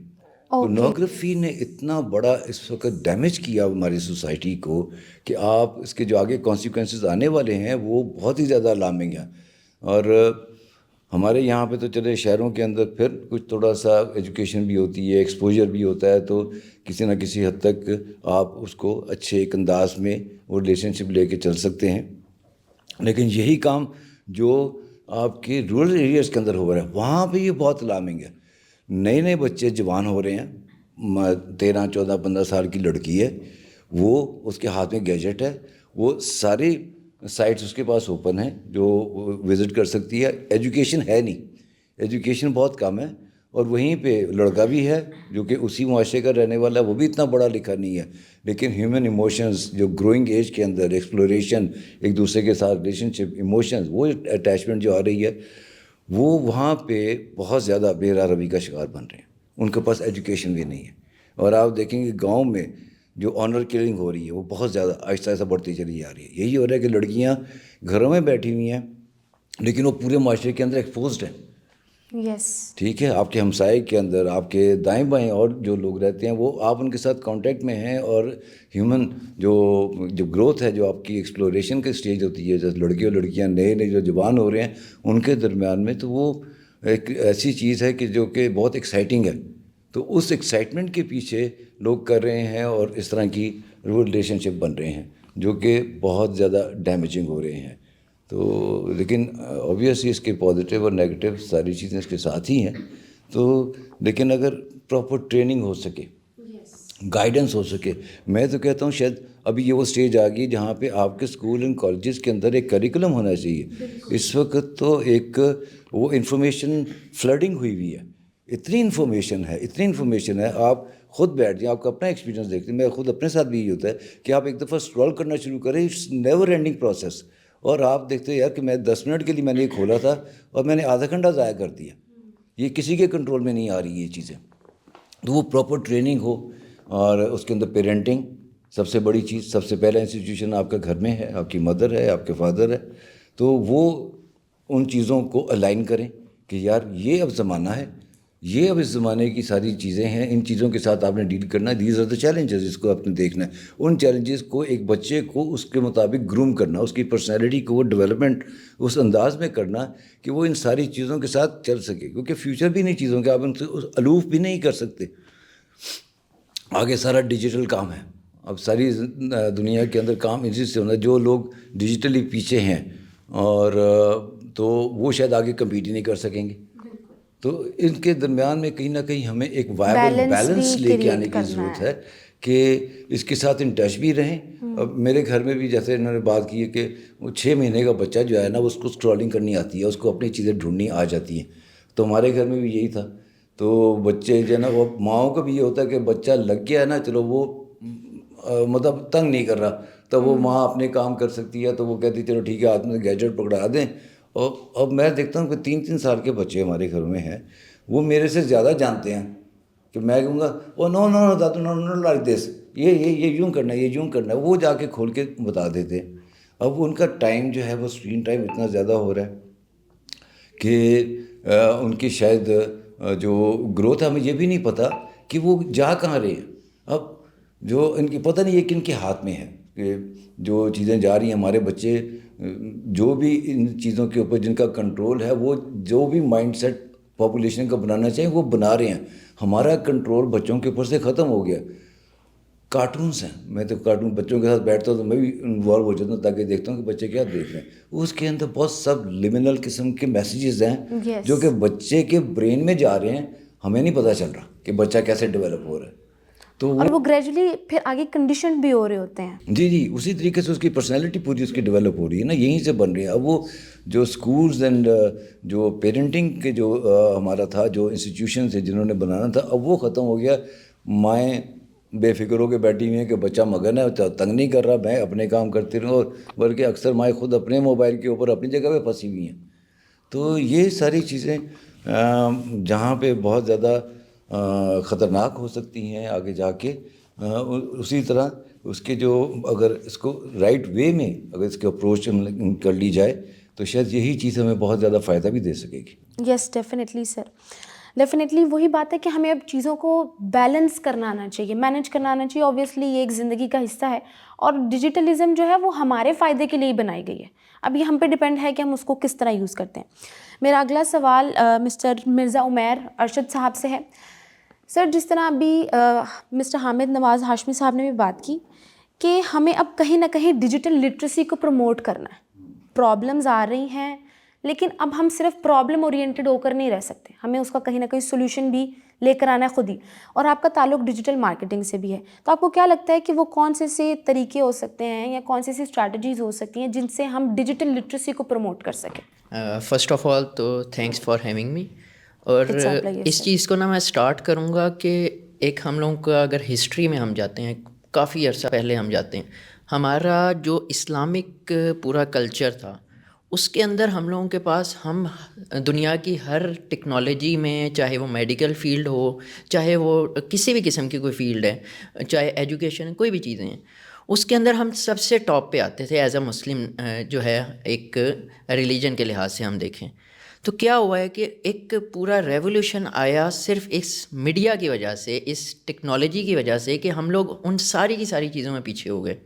پورنوگرافی نے اتنا بڑا اس وقت ڈیمیج کیا ہماری سوسائٹی کو کہ آپ اس کے جو آگے کانسیکوینسز آنے والے ہیں وہ بہت ہی زیادہ الارمنگ ہیں. اور ہمارے یہاں پہ تو چلے شہروں کے اندر پھر کچھ تھوڑا سا ایجوکیشن بھی ہوتی ہے, ایکسپوجر بھی ہوتا ہے, تو کسی نہ کسی حد تک آپ اس کو اچھے ایک انداز میں وہ ریلیشن شپ لے کے چل سکتے ہیں. لیکن یہی کام جو آپ کے رورل ایریاز کے اندر ہو رہا ہے وہاں پہ یہ بہت الارمنگ ہے. نئے ہیں جوان ہو رہے ہیں, 13, 14, 15 سال کی لڑکی ہے, وہ اس کے ہاتھ میں گیجٹ ہے, وہ ساری سائٹس اس کے پاس اوپن ہیں جو وزٹ کر سکتی ہے. ایجوکیشن ہے نہیں, ایجوکیشن بہت کم ہے. اور وہیں پہ لڑکا بھی ہے جو کہ اسی معاشرے کا رہنے والا ہے, وہ بھی اتنا بڑا لکھا نہیں ہے, لیکن ہیومن ایموشنز جو گروئنگ ایج کے اندر ایکسپلوریشن, ایک دوسرے کے ساتھ ریلیشن شپ, ایموشنز, وہ اٹیچمنٹ جو آ رہی ہے وہ وہاں پہ بہت زیادہ بے راہ روی کا شکار بن رہے ہیں. ان کے پاس ایجوکیشن بھی نہیں ہے. اور آپ دیکھیں گے گاؤں میں جو آنر کلنگ ہو رہی ہے وہ بہت زیادہ آہستہ آہستہ بڑھتی چلی جا رہی ہے. یہی ہو رہا ہے کہ لڑکیاں گھروں میں بیٹھی ہوئی ہیں لیکن وہ پورے معاشرے کے اندر ایکسپوزڈ ہیں. یس, ٹھیک ہے, آپ کے ہمسائے کے اندر, آپ کے دائیں بائیں اور جو لوگ رہتے ہیں وہ آپ ان کے ساتھ کانٹیکٹ میں ہیں. اور ہیومن جو گروتھ ہے, جو آپ کی ایکسپلوریشن کی اسٹیج ہوتی ہے, جیسے لڑکے اور لڑکیاں نئے جو جوان ہو رہے ہیں ان کے درمیان میں, تو وہ ایک ایسی چیز ہے کہ جو کہ بہت ایکسائٹنگ ہے. تو اس ایکسائٹمنٹ کے پیچھے لوگ کر رہے ہیں اور اس طرح کی ریلیشن شپ بن رہے ہیں جو کہ بہت زیادہ ڈیمیجنگ ہو رہے ہیں. تو لیکن اوبویسلی اس کے پازیٹیو اور نیگیٹو ساری چیزیں اس کے ساتھ ہی ہیں. تو لیکن اگر پراپر ٹریننگ ہو سکے, گائیڈنس ہو سکے, میں تو کہتا ہوں شاید ابھی یہ وہ اسٹیج آ گئی جہاں پہ آپ کے اسکول اینڈ کالجز کے اندر ایک کریکولم ہونا چاہیے. اس وقت تو ایک وہ انفارمیشن فلڈنگ ہوئی ہے, اتنی انفارمیشن ہے, آپ خود بیٹھ جائیں, آپ کا اپنا ایکسپیرینس دیکھتے ہیں, میں خود اپنے ساتھ بھی یہی ہوتا ہے کہ آپ ایک دفعہ اسکرول کرنا شروع کریں, اٹس نیور اینڈنگ پروسیس. اور آپ دیکھتے یار کہ میں 10 منٹ کے لیے میں نے یہ کھولا تھا اور میں نے آدھا گھنٹہ ضائع کر دیا. یہ کسی کے کنٹرول میں نہیں آ رہی یہ چیزیں. تو وہ پراپر ٹریننگ ہو, اور اس کے اندر پیرنٹنگ سب سے بڑی چیز, سب سے پہلا انسٹیٹیوشن آپ کا گھر میں ہے, آپ کی مدر ہے, آپ کے فادر ہے. تو وہ ان چیزوں کو الائن کریں کہ یار یہ اب زمانہ ہے, یہ اب اس زمانے کی ساری چیزیں ہیں, ان چیزوں کے ساتھ آپ نے ڈیل کرنا ہے. دیز آر دا چیلنجز, اس کو آپ نے دیکھنا ہے. ان چیلنجز کو ایک بچے کو اس کے مطابق گروم کرنا, اس کی پرسنالٹی کو وہ ڈیولپمنٹ اس انداز میں کرنا کہ وہ ان ساری چیزوں کے ساتھ چل سکے, کیونکہ فیوچر بھی نہیں چیزوں کے, آپ ان سے الوف بھی نہیں کر سکتے. آگے سارا ڈیجیٹل کام ہے, اب ساری دنیا کے اندر کام اسی سے ہونا ہے. جو لوگ ڈیجیٹلی پیچھے ہیں اور تو وہ شاید آگے کمپیٹ ہی نہیں کر سکیں گے. تو ان کے درمیان میں کہیں نہ کہیں ہمیں ایک وائبل بیلنس لے کے آنے کی ضرورت ہے کہ اس کے ساتھ ان ٹچ بھی رہیں. اب میرے گھر میں بھی جیسے انہوں نے بات کی ہے کہ وہ 6 مہینے کا بچہ جو ہے نا, اس کو اسکرولنگ کرنی آتی ہے, اس کو اپنی چیزیں ڈھونڈنی آ جاتی ہیں. تو ہمارے گھر میں بھی یہی تھا. تو بچے جو ہے نا, وہ ماؤں کا بھی یہ ہوتا ہے کہ بچہ لگ گیا ہے نا, چلو وہ مطلب تنگ نہیں کر رہا, تو وہ ماں اپنے کام کر سکتی ہے, تو وہ کہتی چلو ٹھیک ہے ہاتھ میں گیجٹ پکڑا دیں. اور اب میں دیکھتا ہوں کہ 3 سال کے بچے ہمارے گھروں میں ہیں, وہ میرے سے زیادہ جانتے ہیں. کہ میں کہوں گا او نو دادو نو لائک دس, یہ یوں کرنا ہے, یہ یوں کرنا ہے, وہ جا کے کھول کے بتا دیتے ہیں. اب ان کا ٹائم جو ہے وہ اسکرین ٹائم اتنا زیادہ ہو رہا ہے کہ ان کی شاید جو گروتھ ہے, ہمیں یہ بھی نہیں پتہ کہ وہ جا کہاں رہے ہیں. اب جو ان کی پتہ نہیں ہے کہ ان کے ہاتھ میں ہے کہ جو چیزیں جا رہی ہیں. ہمارے بچے جو بھی ان چیزوں کے اوپر جن کا کنٹرول ہے, وہ جو بھی مائنڈ سیٹ پاپولیشن کا بنانا چاہیے وہ بنا رہے ہیں. ہمارا کنٹرول بچوں کے اوپر سے ختم ہو گیا. کارٹونز ہیں, میں تو کارٹون بچوں کے ساتھ بیٹھتا ہوں تو میں بھی انوالو ہو جاتا ہوں تاکہ دیکھتا ہوں کہ بچے کیا دیکھ رہے ہیں. اس کے اندر بہت سب لمنل قسم کے میسیجز ہیں جو کہ بچے کے برین میں جا رہے ہیں, ہمیں نہیں پتہ چل رہا کہ بچہ کیسے ڈیولپ ہو رہا ہے. تو اور وہ گریجولی پھر آگے کنڈیشن بھی ہو رہے ہوتے ہیں. جی اسی طریقے سے اس کی پرسنالٹی پوری اس کی ڈیولپ ہو رہی ہے نا, یہیں سے بن رہی ہے. اب وہ جو اسکولز اینڈ جو پیرنٹنگ کے جو ہمارا تھا, جو انسٹیٹیوشن تھے جنہوں نے بنانا تھا, اب وہ ختم ہو گیا. مائیں بے فکر ہو کے بیٹھی ہوئی ہیں کہ بچہ مگن ہے, تنگ نہیں کر رہا, میں اپنے کام کرتی رہوں. اور بلکہ اکثر مائیں خود اپنے موبائل کے اوپر اپنی جگہ پہ پھنسی ہوئی ہیں. تو یہ ساری چیزیں جہاں پہ بہت زیادہ خطرناک ہو سکتی ہیں آگے جا کے, اسی طرح اس کے جو اگر اس کو رائٹ وے میں اگر اس کے اپروچ کر لی جائے تو شاید یہی چیز ہمیں بہت زیادہ فائدہ بھی دے سکے گی. یس ڈیفینیٹلی سر, ڈیفینیٹلی وہی بات ہے کہ ہمیں اب چیزوں کو بیلنس کرنا آنا چاہیے, مینیج کرنا آنا چاہیے. اوبویسلی یہ ایک زندگی کا حصہ ہے اور ڈیجیٹلزم جو ہے وہ ہمارے فائدے کے لیے ہی بنائی گئی ہے. اب یہ ہم پہ ڈپینڈ ہے کہ ہم اس کو کس طرح یوز کرتے ہیں. میرا اگلا سوال مسٹر مرزا عمیر ارشد صاحب سے ہے. سر جس طرح ابھی مسٹر حامد نواز ہاشمی صاحب نے بھی بات کی کہ ہمیں اب کہیں نہ کہیں ڈیجیٹل لٹریسی کو پروموٹ کرنا ہے. پرابلمز آ رہی ہیں لیکن اب ہم صرف پرابلم اورینٹڈ ہو کر نہیں رہ سکتے, ہمیں اس کا کہیں نہ کہیں سولوشن بھی لے کر آنا ہے خود ہی. اور آپ کا تعلق ڈیجیٹل مارکیٹنگ سے بھی ہے, تو آپ کو کیا لگتا ہے کہ وہ کون سے طریقے ہو سکتے ہیں یا کون سی اسٹریٹجیز ہو سکتی ہیں جن سے ہم ڈیجیٹل لٹریسی کو پروموٹ کر سکیں؟ فرسٹ آف آل تو تھینکس فار ہیونگ می. اور اس چیز کو نا میں اسٹارٹ کروں گا کہ ایک ہم لوگوں کا اگر ہسٹری میں ہم جاتے ہیں, کافی عرصہ پہلے ہم جاتے ہیں, ہمارا جو اسلامک پورا کلچر تھا اس کے اندر ہم لوگوں کے پاس ہم دنیا کی ہر ٹیکنالوجی میں, چاہے وہ میڈیکل فیلڈ ہو, چاہے وہ کسی بھی قسم کی کوئی فیلڈ ہے, چاہے ایجوکیشن, کوئی بھی چیزیں ہیں, اس کے اندر ہم سب سے ٹاپ پہ آتے تھے ایز اے مسلم جو ہے ایک ریلیجن کے لحاظ سے ہم دیکھیں. تو کیا ہوا ہے کہ ایک پورا ریولیوشن آیا صرف اس میڈیا کی وجہ سے, اس ٹیکنالوجی کی وجہ سے, کہ ہم لوگ ان ساری کی ساری چیزوں میں پیچھے ہو گئے.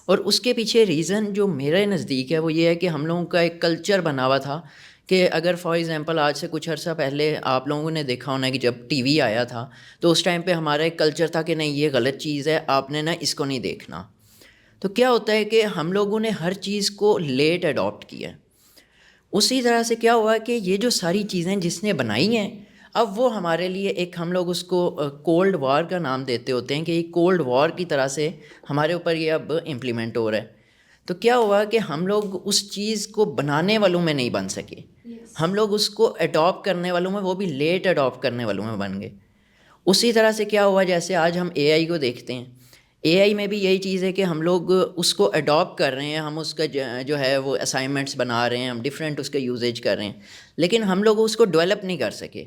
اور اس کے پیچھے ریزن جو میرے نزدیک ہے وہ یہ ہے کہ ہم لوگوں کا ایک کلچر بنا ہوا تھا کہ اگر فار ایگزامپل آج سے کچھ عرصہ پہلے آپ لوگوں نے دیکھا ہونا کہ جب ٹی وی آیا تھا تو اس ٹائم پہ ہمارا ایک کلچر تھا کہ نہیں یہ غلط چیز ہے, آپ نے نا اس کو نہیں دیکھنا. تو کیا ہوتا ہے کہ ہم لوگوں نے ہر چیز کو لیٹ اڈاپٹ کیا. اسی طرح سے کیا ہوا کہ یہ جو ساری چیزیں جس نے بنائی ہیں اب وہ ہمارے لیے ایک, ہم لوگ اس کو کولڈ وار کا نام دیتے ہوتے ہیں کہ یہ کولڈ وار کی طرح سے ہمارے اوپر یہ اب امپلیمنٹ ہو رہا ہے. تو کیا ہوا کہ ہم لوگ اس چیز کو بنانے والوں میں نہیں بن سکے, ہم لوگ اس کو اڈاپٹ کرنے والوں میں, وہ بھی لیٹ اڈاپٹ کرنے والوں میں بن گئے. اسی طرح سے کیا ہوا جیسے آج ہم اے آئی کو دیکھتے ہیں, اے آئی میں بھی یہی چیز ہے کہ ہم لوگ اس کو اڈاپٹ کر رہے ہیں, ہم اس کا جو ہے وہ اسائنمنٹس بنا رہے ہیں, ہم ڈفرینٹ اس کا یوزیج کر رہے ہیں, لیکن ہم لوگ اس کو ڈیولپ نہیں کر سکے.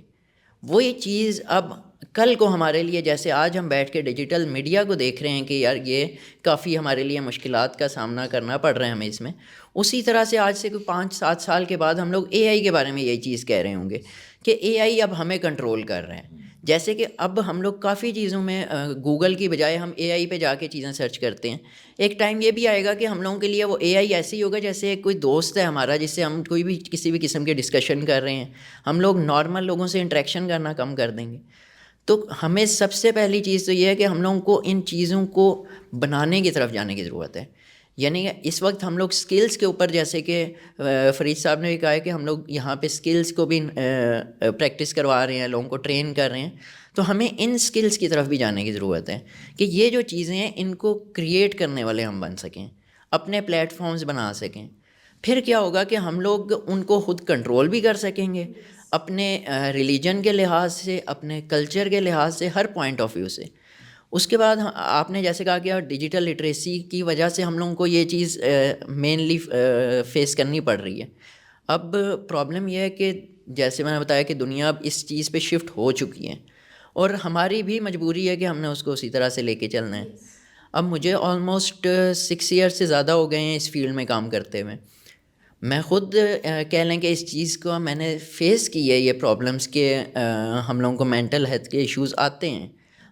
وہی چیز اب کل کو ہمارے لیے, جیسے آج ہم بیٹھ کے ڈیجیٹل میڈیا کو دیکھ رہے ہیں کہ یار یہ کافی ہمارے لیے مشکلات کا سامنا کرنا پڑ رہا ہے ہمیں اس میں, اسی طرح سے آج سے کوئی 5-7 سال کے بعد ہم لوگ اے آئی کے بارے میں یہی چیز کہہ رہے ہوں گے کہ اے آئی اب ہمیں کنٹرول کر رہے ہیں. جیسے کہ اب ہم لوگ کافی چیزوں میں گوگل کی بجائے ہم اے آئی پہ جا کے چیزیں سرچ کرتے ہیں. ایک ٹائم یہ بھی آئے گا کہ ہم لوگوں کے لیے وہ اے آئی ایسے ہی ہوگا جیسے کوئی دوست ہے ہمارا جس سے ہم کوئی بھی کسی بھی قسم کے ڈسکشن کر رہے ہیں, ہم لوگ نارمل لوگوں سے انٹریکشن کرنا کم کر دیں گے. تو ہمیں سب سے پہلی چیز تو یہ ہے کہ ہم لوگوں کو ان چیزوں کو بنانے کی طرف جانے کی ضرورت ہے. یعنی اس وقت ہم لوگ سکلز کے اوپر, جیسے کہ فرید صاحب نے بھی کہا ہے کہ ہم لوگ یہاں پہ سکلز کو بھی پریکٹس کروا رہے ہیں, لوگوں کو ٹرین کر رہے ہیں, تو ہمیں ان سکلز کی طرف بھی جانے کی ضرورت ہے کہ یہ جو چیزیں ہیں ان کو کریٹ کرنے والے ہم بن سکیں, اپنے پلیٹ فارمز بنا سکیں. پھر کیا ہوگا کہ ہم لوگ ان کو خود کنٹرول بھی کر سکیں گے, اپنے ریلیجن کے لحاظ سے, اپنے کلچر کے لحاظ سے, ہر پوائنٹ آف ویو سے. اس کے بعد آپ نے جیسے کہا کہ ڈیجیٹل لٹریسی کی وجہ سے ہم لوگوں کو یہ چیز مینلی فیس کرنی پڑ رہی ہے. اب پرابلم یہ ہے کہ جیسے میں نے بتایا کہ دنیا اب اس چیز پہ شفٹ ہو چکی ہے اور ہماری بھی مجبوری ہے کہ ہم نے اس کو اسی طرح سے لے کے چلنا ہے. اب مجھے آلموسٹ 6 ایئر سے زیادہ ہو گئے ہیں اس فیلڈ میں کام کرتے ہوئے. میں خود کہہ لیں کہ اس چیز کو میں نے فیس کی ہے, یہ پرابلمس کہ ہم لوگوں کو مینٹل ہیلتھ کے ایشوز آتے ہیں,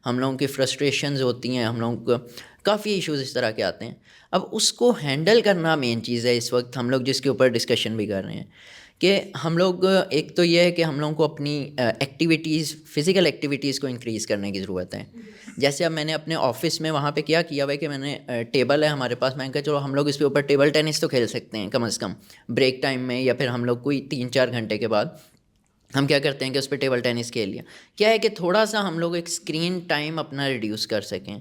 ہم لوگوں کی فرسٹریشنز ہوتی ہیں, ہم لوگوں کو کافی ایشوز اس طرح کے آتے ہیں. اب اس کو ہینڈل کرنا مین چیز ہے اس وقت ہم لوگ جس کے اوپر ڈسکشن بھی کر رہے ہیں کہ ہم لوگ, ایک تو یہ ہے کہ ہم لوگوں کو اپنی ایکٹیویٹیز, فزیکل ایکٹیویٹیز کو انکریز کرنے کی ضرورت ہے. جیسے اب میں نے اپنے آفس میں وہاں پہ کیا ہوا ہے کہ میں نے ٹیبل ہے ہمارے پاس, میں نے کہا چلو ہم لوگ اس کے اوپر ٹیبل ٹینس تو کھیل سکتے ہیں کم از کم بریک ٹائم میں, یا پھر ہم لوگ کوئی 3-4 گھنٹے کے بعد ہم کیا کرتے ہیں کہ اس پہ ٹیبل ٹینس کھیل لیا. کیا ہے کہ تھوڑا سا ہم لوگ ایک اسکرین ٹائم اپنا ریڈیوس کر سکیں.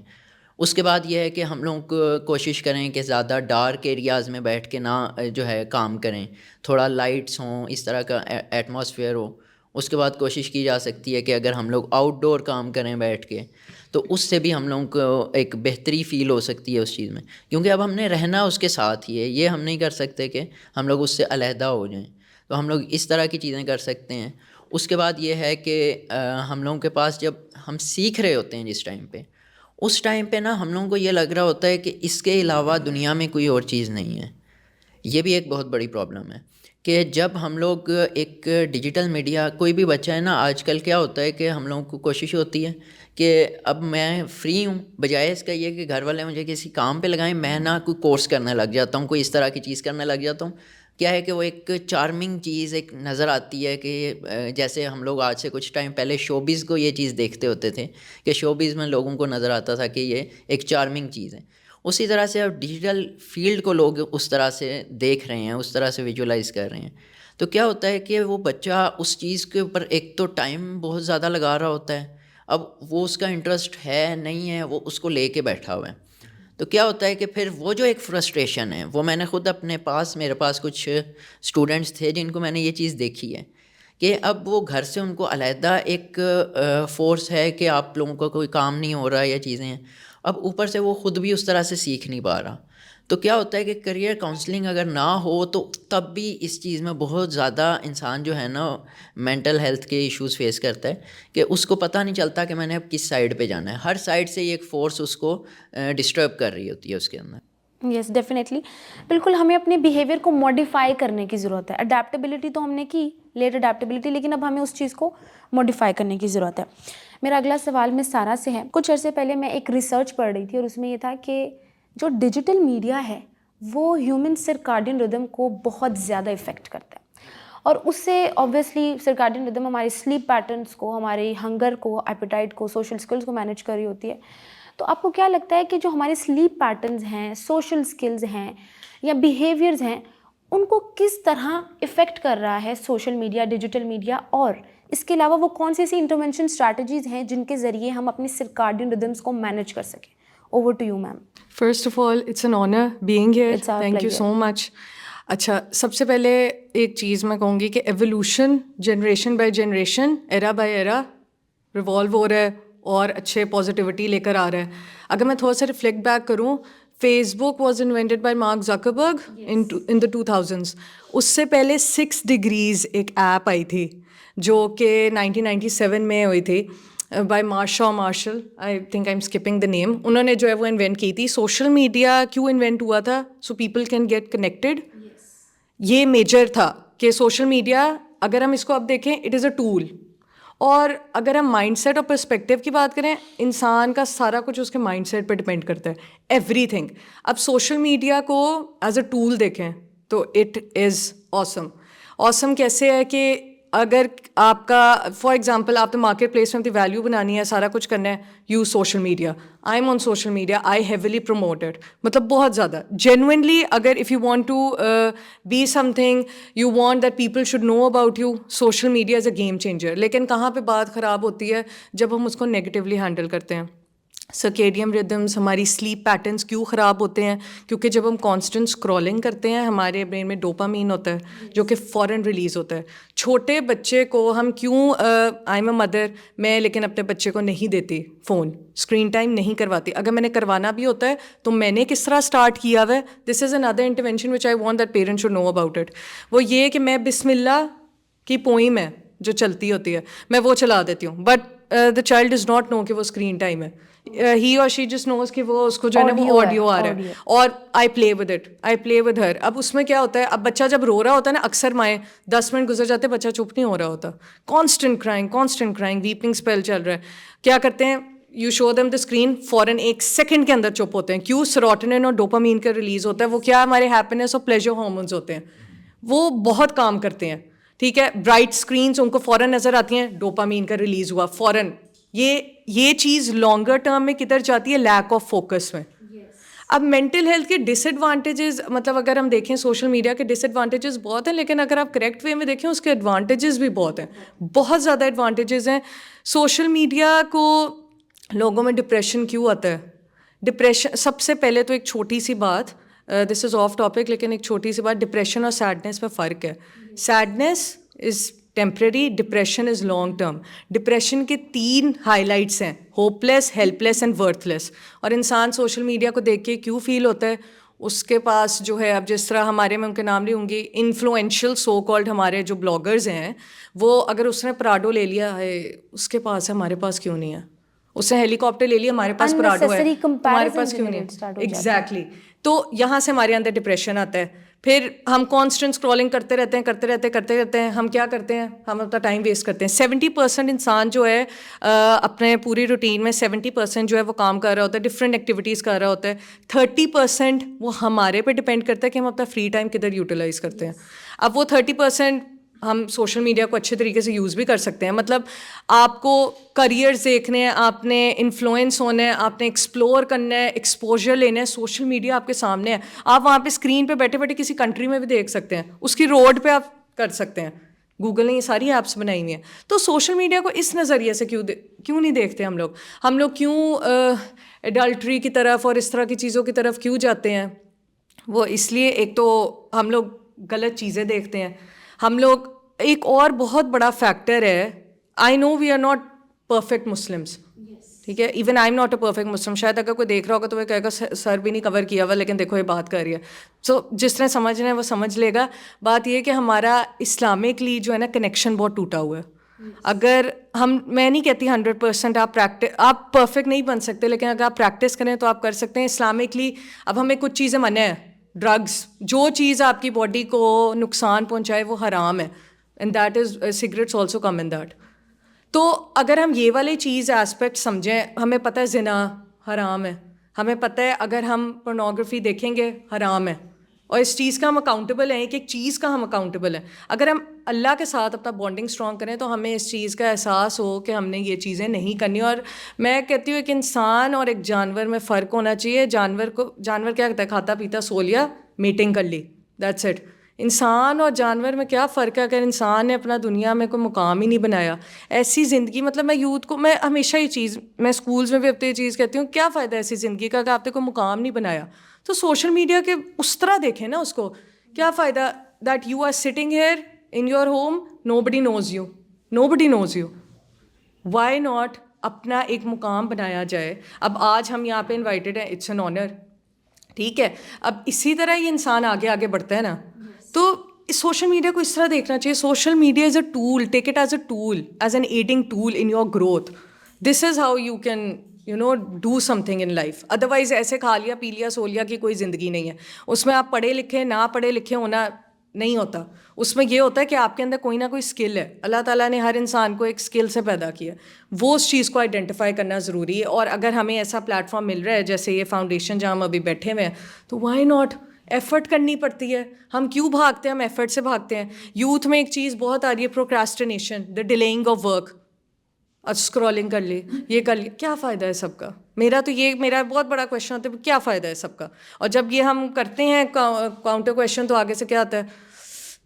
اس کے بعد یہ ہے کہ ہم لوگ کوشش کریں کہ زیادہ ڈارک ایریاز میں بیٹھ کے نہ جو ہے کام کریں, تھوڑا لائٹس ہوں, اس طرح کا ایٹماسفیئر ہو. اس کے بعد کوشش کی جا سکتی ہے کہ اگر ہم لوگ آؤٹ ڈور کام کریں بیٹھ کے تو اس سے بھی ہم لوگوں کو ایک بہتری فیل ہو سکتی ہے اس چیز میں, کیونکہ اب ہم نے رہنا اس کے ساتھ ہی ہے, یہ ہم نہیں کر سکتے کہ ہم لوگ اس سے علیحدہ ہو جائیں. تو ہم لوگ اس طرح کی چیزیں کر سکتے ہیں. اس کے بعد یہ ہے کہ ہم لوگوں کے پاس جب ہم سیکھ رہے ہوتے ہیں جس ٹائم پہ, اس ٹائم پہ نا ہم لوگوں کو یہ لگ رہا ہوتا ہے کہ اس کے علاوہ دنیا میں کوئی اور چیز نہیں ہے. یہ بھی ایک بہت بڑی پرابلم ہے. کہ جب ہم لوگ ایک ڈیجیٹل میڈیا، کوئی بھی بچہ ہے نا، آج کل کیا ہوتا ہے کہ ہم لوگوں کو کوشش ہوتی ہے کہ اب میں فری ہوں، بجائے اس کا یہ کہ گھر والے مجھے کسی کام پہ لگائیں، میں نہ کوئی کورس کرنے لگ جاتا ہوں، کوئی اس طرح کی چیز کرنے لگ جاتا ہوں. کیا ہے کہ وہ ایک چارمنگ چیز ایک نظر آتی ہے کہ جیسے ہم لوگ آج سے کچھ ٹائم پہلے شوبز کو یہ چیز دیکھتے ہوتے تھے کہ شوبز میں لوگوں کو نظر آتا تھا کہ یہ ایک چارمنگ چیز ہے. اسی طرح سے اب ڈیجیٹل فیلڈ کو لوگ اس طرح سے دیکھ رہے ہیں، اس طرح سے ویژولائز کر رہے ہیں. تو کیا ہوتا ہے کہ وہ بچہ اس چیز کے اوپر ایک تو ٹائم بہت زیادہ لگا رہا ہوتا ہے، اب وہ اس کا انٹرسٹ ہے نہیں ہے، وہ اس کو لے کے بیٹھا ہوا ہے. تو کیا ہوتا ہے کہ پھر وہ جو ایک فرسٹریشن ہے، وہ میں نے خود میرے پاس کچھ اسٹوڈنٹس تھے جن کو میں نے یہ چیز دیکھی ہے کہ اب وہ گھر سے ان کو علیحدہ ایک فورس ہے کہ آپ لوگوں کا کوئی کام نہیں ہو رہا، یہ چیزیں ہیں. اب اوپر سے وہ خود بھی اس طرح سے سیکھ نہیں پا رہا. تو کیا ہوتا ہے کہ کریئر کاؤنسلنگ اگر نہ ہو تو تب بھی اس چیز میں بہت زیادہ انسان جو ہے نا مینٹل ہیلتھ کے ایشوز فیس کرتا ہے کہ اس کو پتہ نہیں چلتا کہ میں نے اب کس سائڈ پہ جانا ہے. ہر سائڈ سے یہ ایک فورس اس کو ڈسٹرب کر رہی ہوتی ہے اس کے اندر. یس ڈیفینیٹلی، بالکل ہمیں اپنے بیہیویئر کو ماڈیفائی کرنے کی ضرورت ہے. اڈیپٹیبلٹی تو ہم نے کی، لیٹ اڈیپٹیبلٹی، لیکن اب ہمیں اس چیز کو ماڈیفائی کرنے کی ضرورت ہے. میرا اگلا سوال میں سارا سے ہے. کچھ عرصے پہلے میں ایک ریسرچ پڑھ رہی تھی اور اس میں یہ تھا کہ جو ڈیجیٹل میڈیا ہے وہ ہیومن سرکاڈین ردم کو بہت زیادہ افیکٹ کرتا ہے، اور اس سے آبویسلی سرکاڈین ردم ہماری سلیپ پیٹرنس کو، ہمارے ہنگر کو، ایپیٹائٹ کو، سوشل اسکلس کو مینیج کر رہی ہوتی ہے. تو آپ کو کیا لگتا ہے کہ جو ہمارے سلیپ پیٹرنز ہیں، سوشل اسکلز ہیں یا بیہیویئرز ہیں، ان کو کس طرح افیکٹ کر رہا ہے سوشل میڈیا، ڈیجیٹل میڈیا، اور اس کے علاوہ وہ کون سی ایسی انٹرونشن اسٹریٹجیز ہیں جن کے ذریعے ہم اپنی سرکاڈین ردمس کو مینیج کر سکیں؟ Over to you ma'am. First of all it's an honour being here, It's our thank you pleasure. So much. اچھا، سب سے پہلے ایک چیز میں کہوں گی کہ evolution generation by generation, era by era revolve ہو رہا ہے اور اچھے پازیٹیوٹی لے کر آ رہا ہے. اگر میں تھوڑا سا ریفلیکٹ بیک کروں، Facebook was invented by Mark Zuckerberg in the 2000s. اس سے پہلے 6 ڈگریز ایک ایپ آئی تھی جو کہ 1997 میں ہوئی تھی by martial. I think I'm skipping the name. انہوں نے جو ہے وہ انوینٹ کی تھی. سوشل میڈیا کیوں انوینٹ ہوا تھا؟ So people can get connected. یہ میجر تھا کہ سوشل میڈیا، اگر ہم اس کو اب دیکھیں، اٹ از اے ٹول. اور اگر ہم مائنڈ سیٹ اور پرسپیکٹیو کی بات کریں، انسان کا سارا کچھ اس کے مائنڈ سیٹ پہ ڈپینڈ کرتا ہے، ایوری تھنگ. اب سوشل میڈیا کو ایز اے ٹول دیکھیں تو اٹ از آسم. آسم کیسے ہے کہ اگر آپ کا فار ایگزامپل آپ نے مارکیٹ پلیس میں اپنی ویلیو بنانی ہے، سارا کچھ کرنا ہے، use social media. I am on social media, I heavily promoted, مطلب بہت زیادہ جینوئنلی. اگر if you want to be something, you want that people should know about you, social media is a game changer. لیکن کہاں پہ بات خراب ہوتی ہے؟ جب ہم اس کو نیگیٹیولی ہینڈل کرتے ہیں. سرکیڈیم ردمس، ہماری سلیپ پیٹرنس کیوں خراب ہوتے ہیں؟ کیونکہ جب ہم کانسٹنٹ اسکرولنگ کرتے ہیں، ہمارے برین میں ڈوپامین ہوتا ہے جو کہ فوراً ریلیز ہوتا ہے. چھوٹے بچے کو ہم کیوں، آئی ایم اے مدر، میں لیکن اپنے بچے کو نہیں دیتی فون، اسکرین ٹائم نہیں کرواتی. اگر میں نے کروانا بھی ہوتا ہے تو میں نے کس طرح اسٹارٹ کیا ہوا ہے، دس از اندر intervention which I want that parent should know about it. وہ یہ کہ میں بسم اللہ کی پوئم ہے جو چلتی ہوتی ہے، میں وہ چلا دیتی ہوں، but the child does not know کہ وہ اسکرین ٹائم ہے. ہی اور شی جسٹ نوز کہ وہ اس کو جو ہے نا وہ آڈیو آ رہا ہے، اور I play with it, I play with her. اب اس میں کیا ہوتا ہے، اب بچہ جب رو رہا ہوتا ہے نا، اکثر مائیں 10 منٹ گزر جاتے، بچہ چپ نہیں ہو رہا ہوتا، کانسٹنٹ کرائنگ، ویپنگ اسپیل چل رہا ہے. کیا کرتے ہیں، you show them the screen, فوراً 1 سیکنڈ کے اندر چپ ہوتے ہیں. کیوں؟ سیروٹونن اور ڈوپامین کا ریلیز ہوتا ہے. وہ کیا، ہمارے ہیپینس اور پلیجر ہارمونس ہوتے ہیں، وہ بہت کام کرتے ہیں. ٹھیک ہے، برائٹ اسکرینس ان کو فوراً نظر آتی ہیں، ڈوپامین کا ریلیز ہوا فوراً. یہ چیز لانگر ٹرم میں کدھر جاتی ہے؟ لیک آف فوکس میں. اب مینٹل ہیلتھ کے ڈس ایڈوانٹیجز، مطلب اگر ہم دیکھیں سوشل میڈیا کے ڈس ایڈوانٹیجز بہت ہیں، لیکن اگر آپ کریکٹ وے میں دیکھیں اس کے ایڈوانٹیجز بھی بہت ہیں، بہت زیادہ ایڈوانٹیجز ہیں. سوشل میڈیا کو لوگوں میں ڈپریشن کیوں آتا ہے؟ ڈپریشن سب سے پہلے تو ایک چھوٹی سی بات، دس از آف ٹاپک، لیکن ایک چھوٹی سی بات، ڈپریشن اور سیڈنس میں فرق ہے. Sadness is temporary, depression is long term. Depression کے 3 ہائی لائٹس ہیں، hopeless, helpless and worthless. اور انسان سوشل میڈیا کو دیکھ کے کیوں فیل ہوتا ہے؟ اس کے پاس جو ہے، اب جس طرح ہمارے میں ان کے نام لی ہوں گی، انفلوئنشل سو کالڈ ہمارے جو بلاگرز ہیں، وہ اگر اس نے پراڈو لے لیا ہے، اس کے پاس ہے، ہمارے پاس کیوں نہیں ہے؟ اس نے ہیلی کاپٹر لے لیا، ہمارے پاس پراڈو ہے، ہمارے پاس کیوں نہیں ہے؟ ایگزیکٹلی. تو یہاں سے ہمارے اندر ڈپریشن آتا ہے. پھر ہم کانسٹنٹ اسکرولنگ کرتے رہتے ہیں. ہم کیا کرتے ہیں, ہم اپنا ٹائم ویسٹ کرتے ہیں. 70% انسان جو ہے اپنے پوری روٹین میں 70% جو ہے وہ کام کر رہا ہوتا ہے, ڈفرینٹ ایکٹیویٹیز کر رہا ہوتا ہے. 30% وہ ہمارے پہ ڈپینڈ کرتا ہے کہ ہم اپنا فری ٹائم کدھر یوٹیلائز کرتے ہیں. اب وہ 30% ہم سوشل میڈیا کو اچھے طریقے سے یوز بھی کر سکتے ہیں. مطلب آپ کو کریئرز دیکھنے ہیں, آپ نے انفلوئنس ہونا ہے, آپ نے ایکسپلور کرنا ہے, ایکسپوجر لینا ہے. سوشل میڈیا آپ کے سامنے ہے, آپ وہاں پہ اسکرین پہ بیٹھے بیٹھے کسی کنٹری میں بھی دیکھ سکتے ہیں, اس کی روڈ پہ آپ کر سکتے ہیں. گوگل نے یہ ساری ایپس بنائی ہوئی ہیں. تو سوشل میڈیا کو اس نظریے سے کیوں نہیں دیکھتے ہم لوگ کیوں ایڈلٹری کی طرف اور اس طرح کی چیزوں کی طرف کیوں جاتے ہیں؟ وہ اس لیے, ایک تو ہم لوگ غلط چیزیں دیکھتے ہیں. ہم لوگ, ایک اور بہت بڑا فیکٹر ہے, I know we are not perfect Muslims, ٹھیک ہے, even I'm not a perfect Muslim. شاید اگر کوئی دیکھ رہا ہوگا تو وہ کہے گا سر بھی نہیں کور کیا ہوا, لیکن دیکھو یہ بات کر رہی ہے. سو جس نے سمجھنا ہے وہ سمجھ لے گا. بات یہ ہے کہ ہمارا اسلامکلی جو ہے نا کنیکشن بہت ٹوٹا ہوا ہے. اگر میں نہیں کہتی 100% آپ پرفیکٹ نہیں بن سکتے, لیکن اگر آپ پریکٹس کریں تو آپ کر سکتے ہیں اسلامکلی. اب ہمیں کچھ چیزیں منع ہے, ڈرگس, جو چیز آپ کی باڈی کو نقصان پہنچائے وہ حرام ہے, and that is cigarettes also come in that. تو اگر ہم یہ والی چیز ایسپیکٹ سمجھیں, ہمیں پتہ ہے زنا حرام ہے, ہمیں پتہ ہے اگر ہم پورنوگرافی دیکھیں گے حرام ہے, اور اس چیز کا ہم اکاؤنٹیبل ہیں, ایک چیز کا ہم اکاؤنٹیبل ہیں. اگر ہم اللہ کے ساتھ اپنا بانڈنگ اسٹرانگ کریں تو ہمیں اس چیز کا احساس ہو کہ ہم نے یہ چیزیں نہیں کرنی. اور میں کہتی ہوں ایک انسان اور ایک جانور میں فرق ہونا چاہیے. جانور کیا کہتا ہے, کھاتا پیتا سو لیا, میٹنگ کر لی, دیٹس اٹ. انسان اور جانور میں کیا فرق ہے؟ اگر انسان نے اپنا دنیا میں کوئی مقام ہی نہیں بنایا, ایسی زندگی, مطلب میں یوتھ کو, میں ہمیشہ یہ چیز, میں اسکولس میں بھی اب تو یہ چیز کہتی ہوں, کیا فائدہ ہے ایسی زندگی کا اگر آپ نے کوئی مقام نہیں بنایا؟ تو سوشل میڈیا کے اس طرح دیکھیں نا اس کو, کیا فائدہ that you are sitting here in your home, nobody knows you. Why not اپنا ایک مقام بنایا جائے؟ اب آج ہم یہاں پہ انوائٹیڈ ہیں, اٹس این آنر, ٹھیک ہے. اب اسی طرح یہ انسان آگے بڑھتا ہے نا. تو سوشل میڈیا کو اس طرح دیکھنا چاہیے, social media is a tool, take it as a tool, as an adding tool in your growth. This is how you can do something in life. Otherwise ایسے کھا لیا پی لیا سو لیا کی کوئی زندگی نہیں ہے. اس میں آپ پڑھے لکھے نہ پڑھے لکھے ہونا نہیں ہوتا. اس میں یہ ہوتا ہے کہ آپ کے اندر کوئی نہ کوئی اسکل ہے. اللہ تعالیٰ نے ہر انسان کو ایک اسکل سے پیدا کیا, وہ اس چیز کو آئیڈینٹیفائی کرنا ضروری ہے. اور اگر ہمیں ایسا پلیٹ فارم مل رہا ہے جیسے یہ فاؤنڈیشن جہاں ہم ابھی بیٹھے ہوئے ہیں, تو وائی ناٹ, ایفرٹ کرنی پڑتی ہے. ہم کیوں بھاگتے ہیں؟ ہم ایفرٹ سے بھاگتے ہیں. یوتھ میں ایک چیز بہت آ رہی ہے, پروکراسٹینیشن, دا ڈیلیئنگ آف ورک. اسکرولنگ کر لی, یہ کر لی, کیا فائدہ ہے سب کا؟ میرا بہت بڑا کویشچن ہوتا ہے, کیا فائدہ ہے سب کا؟ اور جب یہ ہم کرتے ہیں کاؤنٹر کویشچن تو آگے سے کیا آتا ہے,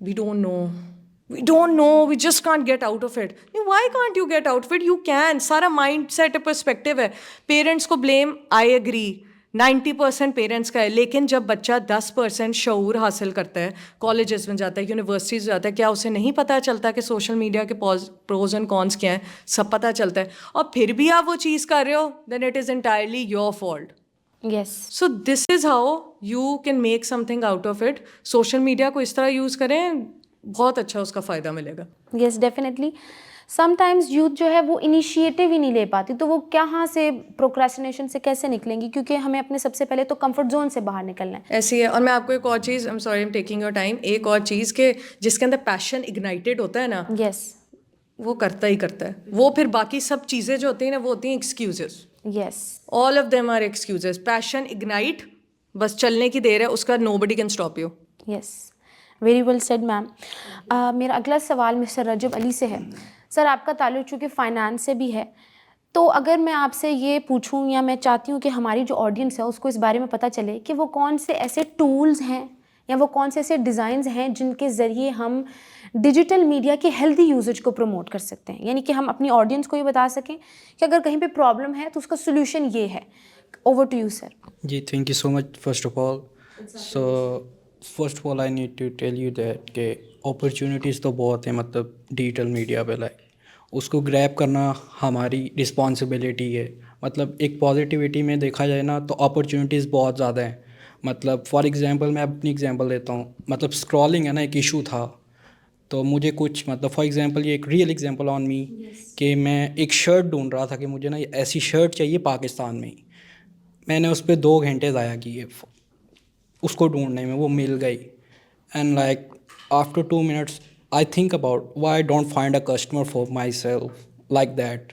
we don't know, we just can't get out of it. Why can't you get out of it? You can. سارا مائنڈ سیٹ پرسپیکٹیو ہے. پیرنٹس کو بلیم, آئی ایگری, 90% پیرنٹس کا ہے. لیکن جب بچہ 10% شعور حاصل کرتا ہے, کالجز میں جاتا ہے, یونیورسٹیز جاتا ہے, کیا اسے نہیں پتہ چلتا کہ سوشل میڈیا کے پروز اینڈ کونس کیا ہیں؟ سب پتہ چلتا ہے. اور پھر بھی آپ وہ چیز کر رہے ہو, then it is entirely your fault. Yes. So this is how you can make something out of it. Social media کو اس طرح یوز کریں, بہت اچھا اس کا فائدہ ملے گا. Yes definitely. Sometimes youth جو ہے وہ انیشیٹو ہی نہیں لے پاتی, تو وہ کہاں سے پروکراسٹینیشن سے کیسے نکلیں گی؟ کیونکہ ہمیں اپنے سب سے پہلے تو کمفرٹ زون سے باہر نکلنا ہے. ایسی ہے. اور میں آپ کو ایک اور چیز, I am sorry I am taking your time, ایک اور چیز کہ جس کے اندر پیشن اگنائٹیڈ ہوتا ہے نا, یس, وہ کرتا ہی کرتا ہے. وہ پھر باقی سب چیزیں جو ہوتی ہیں نا وہ ہوتی ہیں excuses. Yes, all of them are excuses. Passion ignite, بس چلنے کی دیر ہے, اس کا nobody can stop you. Yes, very well said ma'am. میرا اگلا سوال مسٹر رجب علی سے ہے. سر, آپ کا تعلق چونکہ فائنانس سے بھی ہے, تو اگر میں آپ سے یہ پوچھوں, یا میں چاہتی ہوں کہ ہماری جو آڈینس ہے اس کو اس بارے میں پتہ چلے کہ وہ کون سے ایسے ٹولز ہیں یا وہ کون سے ایسے ڈیزائنز ہیں جن کے ذریعے ہم ڈیجیٹل میڈیا کے ہیلدی یوزیج کو پروموٹ کر سکتے ہیں, یعنی کہ ہم اپنی آڈینس کو یہ بتا سکیں کہ اگر کہیں پہ پرابلم ہے تو اس کا سولوشن یہ ہے. Over to you sir. جی, thank you so much first of all. So first of all I need to tell you that کہ اپرچونیٹیز تو بہت ہیں, مطلب ڈیجیٹل میڈیا پہ لائک اس کو گریب کرنا ہماری رسپانسبلٹی ہے. مطلب ایک پازیٹیوٹی میں دیکھا جائے نا تو اپرچونیٹیز بہت زیادہ ہیں. مطلب فار ایگزامپل میں اپنی ایگزامپل دیتا ہوں. مطلب اسکرولنگ ہے نا, ایک ایشو تھا, تو مجھے کچھ مطلب فار ایگزامپل یہ ایک ریئل ایگزامپل آن می کہ میں ایک شرٹ ڈھونڈ رہا تھا کہ مجھے نا ایسی شرٹ چاہیے پاکستان میں. میں نے اس پہ 2 گھنٹے ضائع کیے اس کو ڈھونڈنے میں, وہ مل گئی. and like after 2 minutes I think about why I don't find a customer for myself like that.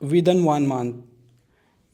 within 1 month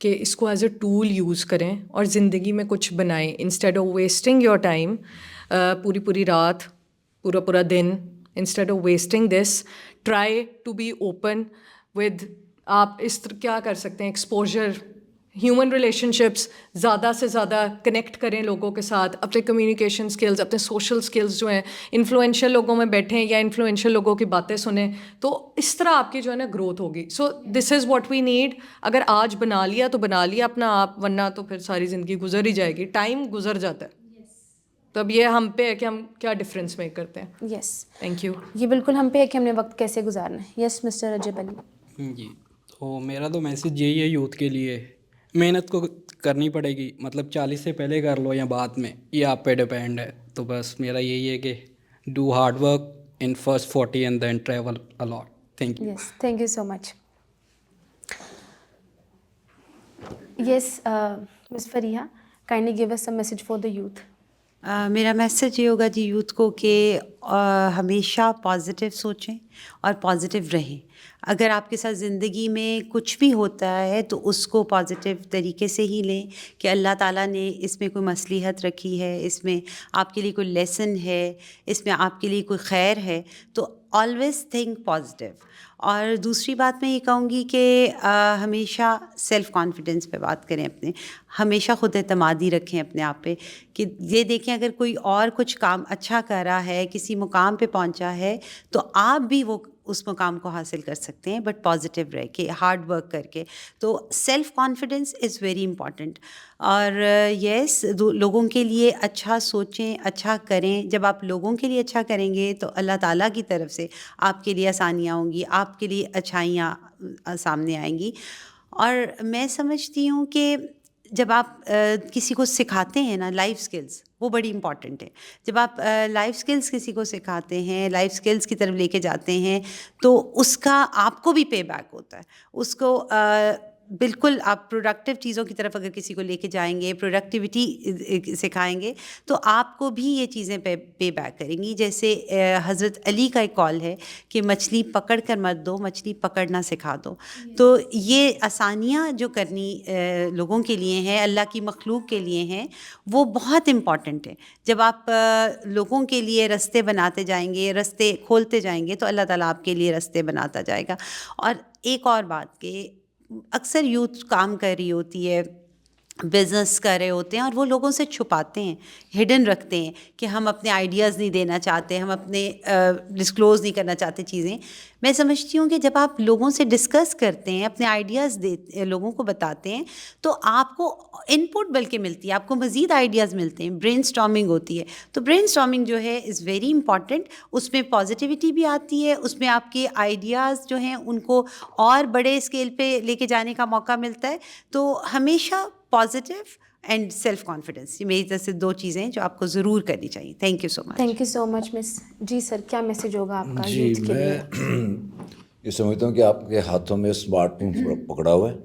کہ اس کو ایز اے ٹول یوز کریں اور زندگی میں کچھ بنائیں instead of wasting your time, پوری رات, پورا دن. Instead of wasting this, try to be open with, آپ اس طرح کیا کر سکتے ہیں, ایکسپوجر, ہیومن ریلیشن شپس, زیادہ سے زیادہ کنیکٹ کریں لوگوں کے ساتھ, اپنے کمیونیکیشن اسکلز, اپنے سوشل اسکلز جو ہیں, انفلوئنشیل لوگوں میں بیٹھیں یا انفلوئنشیل لوگوں کی باتیں سنیں, تو اس طرح آپ کی جو ہے نا گروتھ ہوگی. سو this is what we need. اگر آج بنا لیا تو بنا لیا اپنا آپ, ورنہ تو پھر ساری زندگی گزر ہی جائے گی, ٹائم گزر جاتا ہے. تو اب یہ ہم پہ ہے کہ ہم کیا ڈفرینس میک کرتے ہیں. یس, تھینک یو. یہ بالکل ہم پہ ہے کہ ہم نے وقت کیسے گزارنا ہے. یس مسٹر رجب علی. جی, تو میرا تو میسیج یہی ہے یوتھ کے لیے, محنت کو کرنی پڑے گی, مطلب 40 سے پہلے کر لو یا بعد میں, یہ آپ پہ ڈپینڈ ہے. تو بس میرا یہی ہے کہ do hard work in first 40 and then travel a lot. Thank you. Yes, thank you so much. Yes miss Fariha, kindly give us some message for the youth. میرا میسج یہ ہوگا جی یوتھ کو کہ ہمیشہ پازیٹیو سوچیں اور پازیٹیو رہیں. اگر آپ کے ساتھ زندگی میں کچھ بھی ہوتا ہے تو اس کو پازیٹیو طریقے سے ہی لیں کہ اللہ تعالیٰ نے اس میں کوئی مصلحت رکھی ہے, اس میں آپ کے لیے کوئی لیسن ہے, اس میں آپ کے لیے کوئی خیر ہے. تو آلویز تھنک پازیٹیو. اور دوسری بات میں یہ کہوں گی کہ ہمیشہ سیلف کانفیڈنس پہ بات کریں اپنے, ہمیشہ خود اعتمادی رکھیں اپنے آپ پہ, کہ یہ دیکھیں اگر کوئی اور کچھ کام اچھا کر رہا ہے, کسی مقام پہ پہنچا ہے, تو آپ بھی وہ اس مقام کو حاصل کر سکتے ہیں, بٹ پازیٹیو رہ کے, ہارڈ ورک کر کے. تو self confidence is very important. اور یس, لوگوں کے لیے اچھا سوچیں, اچھا کریں. جب آپ لوگوں کے لیے اچھا کریں گے تو اللہ تعالیٰ کی طرف سے آپ کے لیے آسانیاں ہوں گی, آپ کے لیے اچھائیاں سامنے آئیں گی. اور میں سمجھتی ہوں کہ جب آپ کسی کو سکھاتے ہیں نا لائف سکلز, وہ بڑی امپورٹنٹ ہے. جب آپ لائف سکلز کسی کو سکھاتے ہیں, لائف سکلز کی طرف لے کے جاتے ہیں, تو اس کا آپ کو بھی پے بیک ہوتا ہے. اس کو بالکل آپ پروڈکٹیو چیزوں کی طرف اگر کسی کو لے کے جائیں گے, پروڈکٹیوٹی سکھائیں گے, تو آپ کو بھی یہ چیزیں پے بیک کریں گی. جیسے حضرت علی کا ایک قول ہے کہ مچھلی پکڑ کر مت دو, مچھلی پکڑنا سکھا دو. تو یہ آسانیاں جو کرنی لوگوں کے لیے ہیں, اللہ کی مخلوق کے لیے ہیں, وہ بہت امپورٹنٹ ہے. جب آپ لوگوں کے لیے رستے بناتے جائیں گے, رستے کھولتے جائیں گے, تو اللہ تعالیٰ آپ کے لیے رستے بناتا جائے گا. اور ایک اور بات کہ اکثر یوتھ کام کر رہی ہوتی ہے, بزنس کر رہے ہوتے ہیں, اور وہ لوگوں سے چھپاتے ہیں, ہڈن رکھتے ہیں کہ ہم اپنے آئیڈیاز نہیں دینا چاہتے, ہم اپنے ڈسکلوز نہیں کرنا چاہتے چیزیں. میں سمجھتی ہوں کہ جب آپ لوگوں سے ڈسکس کرتے ہیں, اپنے آئیڈیاز لوگوں کو بتاتے ہیں, تو آپ کو ان پٹ بلکہ ملتی ہے, آپ کو مزید آئیڈیاز ملتے ہیں, برین اسٹارمنگ ہوتی ہے. تو برین اسٹارمنگ جو ہے از ویری امپورٹنٹ. اس میں پازیٹیوٹی بھی آتی ہے, اس میں آپ کے آئیڈیاز جو ہیں ان کو اور بڑے اسکیل پہ لے کے جانے کا موقع ملتا ہے. تو ہمیشہ پازیٹیو اینڈ سیلف کانفیڈنس, یہ میری طرف سے 2 چیزیں ہیں جو آپ کو ضرور کرنی چاہیے. Thank you so much. Thank you so much miss. جی سر, کیا میسیج ہوگا آپ کا جی, یوتھ کے لیے؟ میں یہ سمجھتا ہوں کہ آپ کے ہاتھوں میں اسمارٹ فون پکڑا ہوا ہے,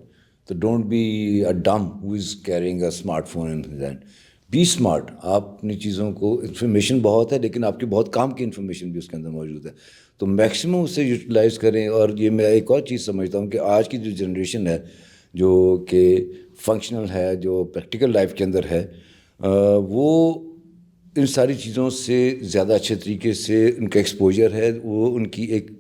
تو don't be a dumb who is carrying a smartphone in his hand. Be smart. آپ اپنی چیزوں کو, انفارمیشن بہت ہے لیکن آپ کی بہت کام کی انفارمیشن بھی اس کے اندر موجود ہے, تو میکسیمم اسے یوٹیلائز کریں. اور یہ میں ایک اور چیز سمجھتا ہوں کہ آج کی جو جنریشن ہے, جو کہ فنکشنل ہے, جو پریکٹیکل لائف کے اندر ہے, وہ ان ساری چیزوں سے زیادہ اچھے طریقے سے ان کا ایکسپوجر ہے, وہ ان کی ایک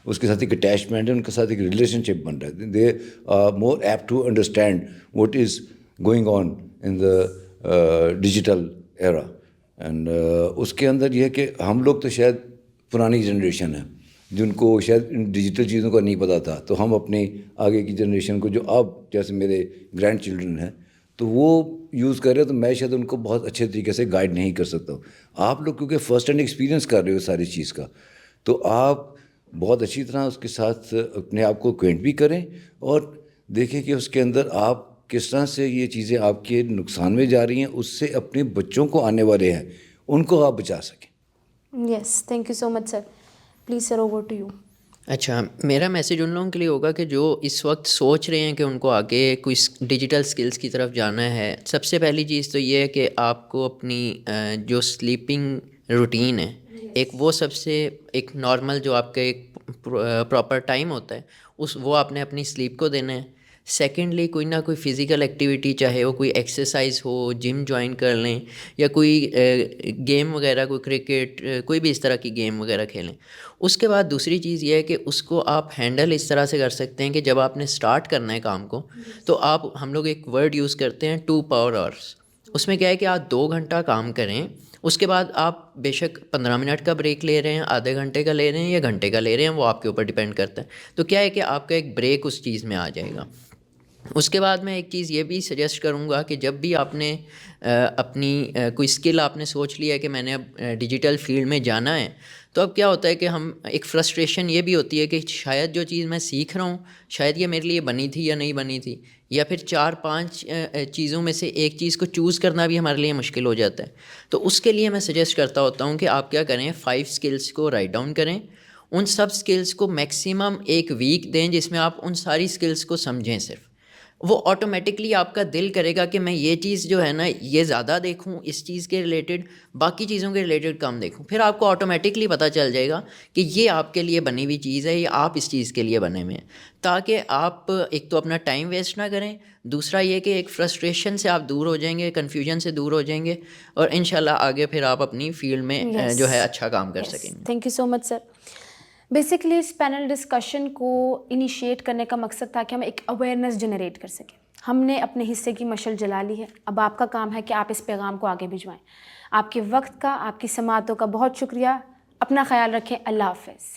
اس کے ساتھ ایک اٹیچمنٹ ہے, ان کے ساتھ ایک ریلیشن شپ بن رہا ہے. They are more apt to understand what is going on in the digital era. And اس کے اندر یہ ہے کہ ہم لوگ تو شاید پرانی جنریشن ہے جن کو شاید ان ڈیجیٹل چیزوں کا نہیں پتہ تھا, تو ہم اپنی آگے کی جنریشن کو, جو اب جیسے میرے گرینڈ چلڈرن ہیں, تو وہ یوز کر رہے ہیں, تو میں شاید ان کو بہت اچھے طریقے سے گائیڈ نہیں کر سکتا ہوں. آپ لوگ کیونکہ فرسٹ ہینڈ ایکسپیرینس کر رہے ہو ساری چیز کا, تو آپ بہت اچھی طرح اس کے ساتھ اپنے آپ کو اکوینٹ بھی کریں, اور دیکھیں کہ اس کے اندر آپ کس طرح سے یہ چیزیں آپ کے نقصان میں جا رہی ہیں, اس سے اپنے بچوں کو آنے والے ہیں ان کو آپ بچا سکیں. Yes, thank you so much sir. Please sir, over to you. اچھا, میرا میسیج ان لوگوں کے لیے ہوگا کہ جو اس وقت سوچ رہے ہیں کہ ان کو آگے کوئی ڈیجیٹل سکلز کی طرف جانا ہے. سب سے پہلی چیز تو یہ ہے کہ آپ کو اپنی جو سلیپنگ روٹین ہے, ایک وہ سب سے ایک نارمل جو آپ کا ایک پراپر ٹائم ہوتا ہے, وہ آپ نے اپنی سلیپ کو دینا ہے. سیکنڈلی کوئی نہ کوئی فزیکل ایکٹیویٹی، چاہے وہ کوئی ایکسرسائز ہو، جم جوائن کر لیں، یا کوئی گیم وغیرہ، کوئی کرکٹ، کوئی بھی اس طرح کی گیم وغیرہ کھیلیں. اس کے بعد دوسری چیز یہ ہے کہ اس کو آپ ہینڈل اس طرح سے کر سکتے ہیں کہ جب آپ نے اسٹارٹ کرنا ہے کام کو، تو ہم لوگ ایک ورڈ یوز کرتے ہیں 2 پاور آورس. اس میں کیا ہے کہ آپ 2 گھنٹہ کام کریں، اس کے بعد آپ بے شک 15 منٹ کا بریک لے رہے ہیں، آدھے گھنٹے کا لے رہے ہیں یا گھنٹے کا لے رہے ہیں، وہ آپ کے اوپر ڈیپینڈ کرتا ہے. تو کیا ہے کہ آپ کا ایک بریک اس چیز میں آ جائے گا. اس کے بعد میں ایک چیز یہ بھی سجیسٹ کروں گا کہ جب بھی آپ نے اپنی کوئی اسکل آپ نے سوچ لیا ہے کہ میں نے اب ڈیجیٹل فیلڈ میں جانا ہے، تو اب کیا ہوتا ہے کہ ہم ایک فرسٹریشن یہ بھی ہوتی ہے کہ شاید جو چیز میں سیکھ رہا ہوں شاید یہ میرے لیے بنی تھی یا نہیں بنی تھی، یا پھر 4-5 چیزوں میں سے ایک چیز کو چوز کرنا بھی ہمارے لیے مشکل ہو جاتا ہے. تو اس کے لیے میں سجیسٹ کرتا ہوتا ہوں کہ آپ کیا کریں، 5 اسکلس کو رائٹ ڈاؤن کریں، ان سب اسکلس کو میکسیمم 1 ویک دیں جس میں آپ ان ساری اسکلس کو سمجھیں. صرف وہ آٹومیٹکلی آپ کا دل کرے گا کہ میں یہ چیز جو ہے نا یہ زیادہ دیکھوں، اس چیز کے ریلیٹڈ، باقی چیزوں کے ریلیٹڈ کم دیکھوں. پھر آپ کو آٹومیٹکلی پتہ چل جائے گا کہ یہ آپ کے لیے بنی ہوئی چیز ہے، یہ آپ اس چیز کے لیے بنے ہوئے ہیں، تاکہ آپ ایک تو اپنا ٹائم ویسٹ نہ کریں، دوسرا یہ کہ ایک فرسٹریشن سے آپ دور ہو جائیں گے، کنفیوژن سے دور ہو جائیں گے، اور انشاءاللہ آگے پھر آپ اپنی فیلڈ میں جو ہے اچھا کام کر سکیں گے. Thank you so much sir. Basically اس پینل ڈسکشن کو انیشیٹ کرنے کا مقصد تھا کہ ہم ایک اویئرنیس جنریٹ کر سکیں. ہم نے اپنے حصے کی مشعل جلا لی ہے، اب آپ کا کام ہے کہ آپ اس پیغام کو آگے بھجوائیں. آپ کے وقت کا، آپ کی سماعتوں کا بہت شکریہ. اپنا خیال رکھیں. اللہ حافظ.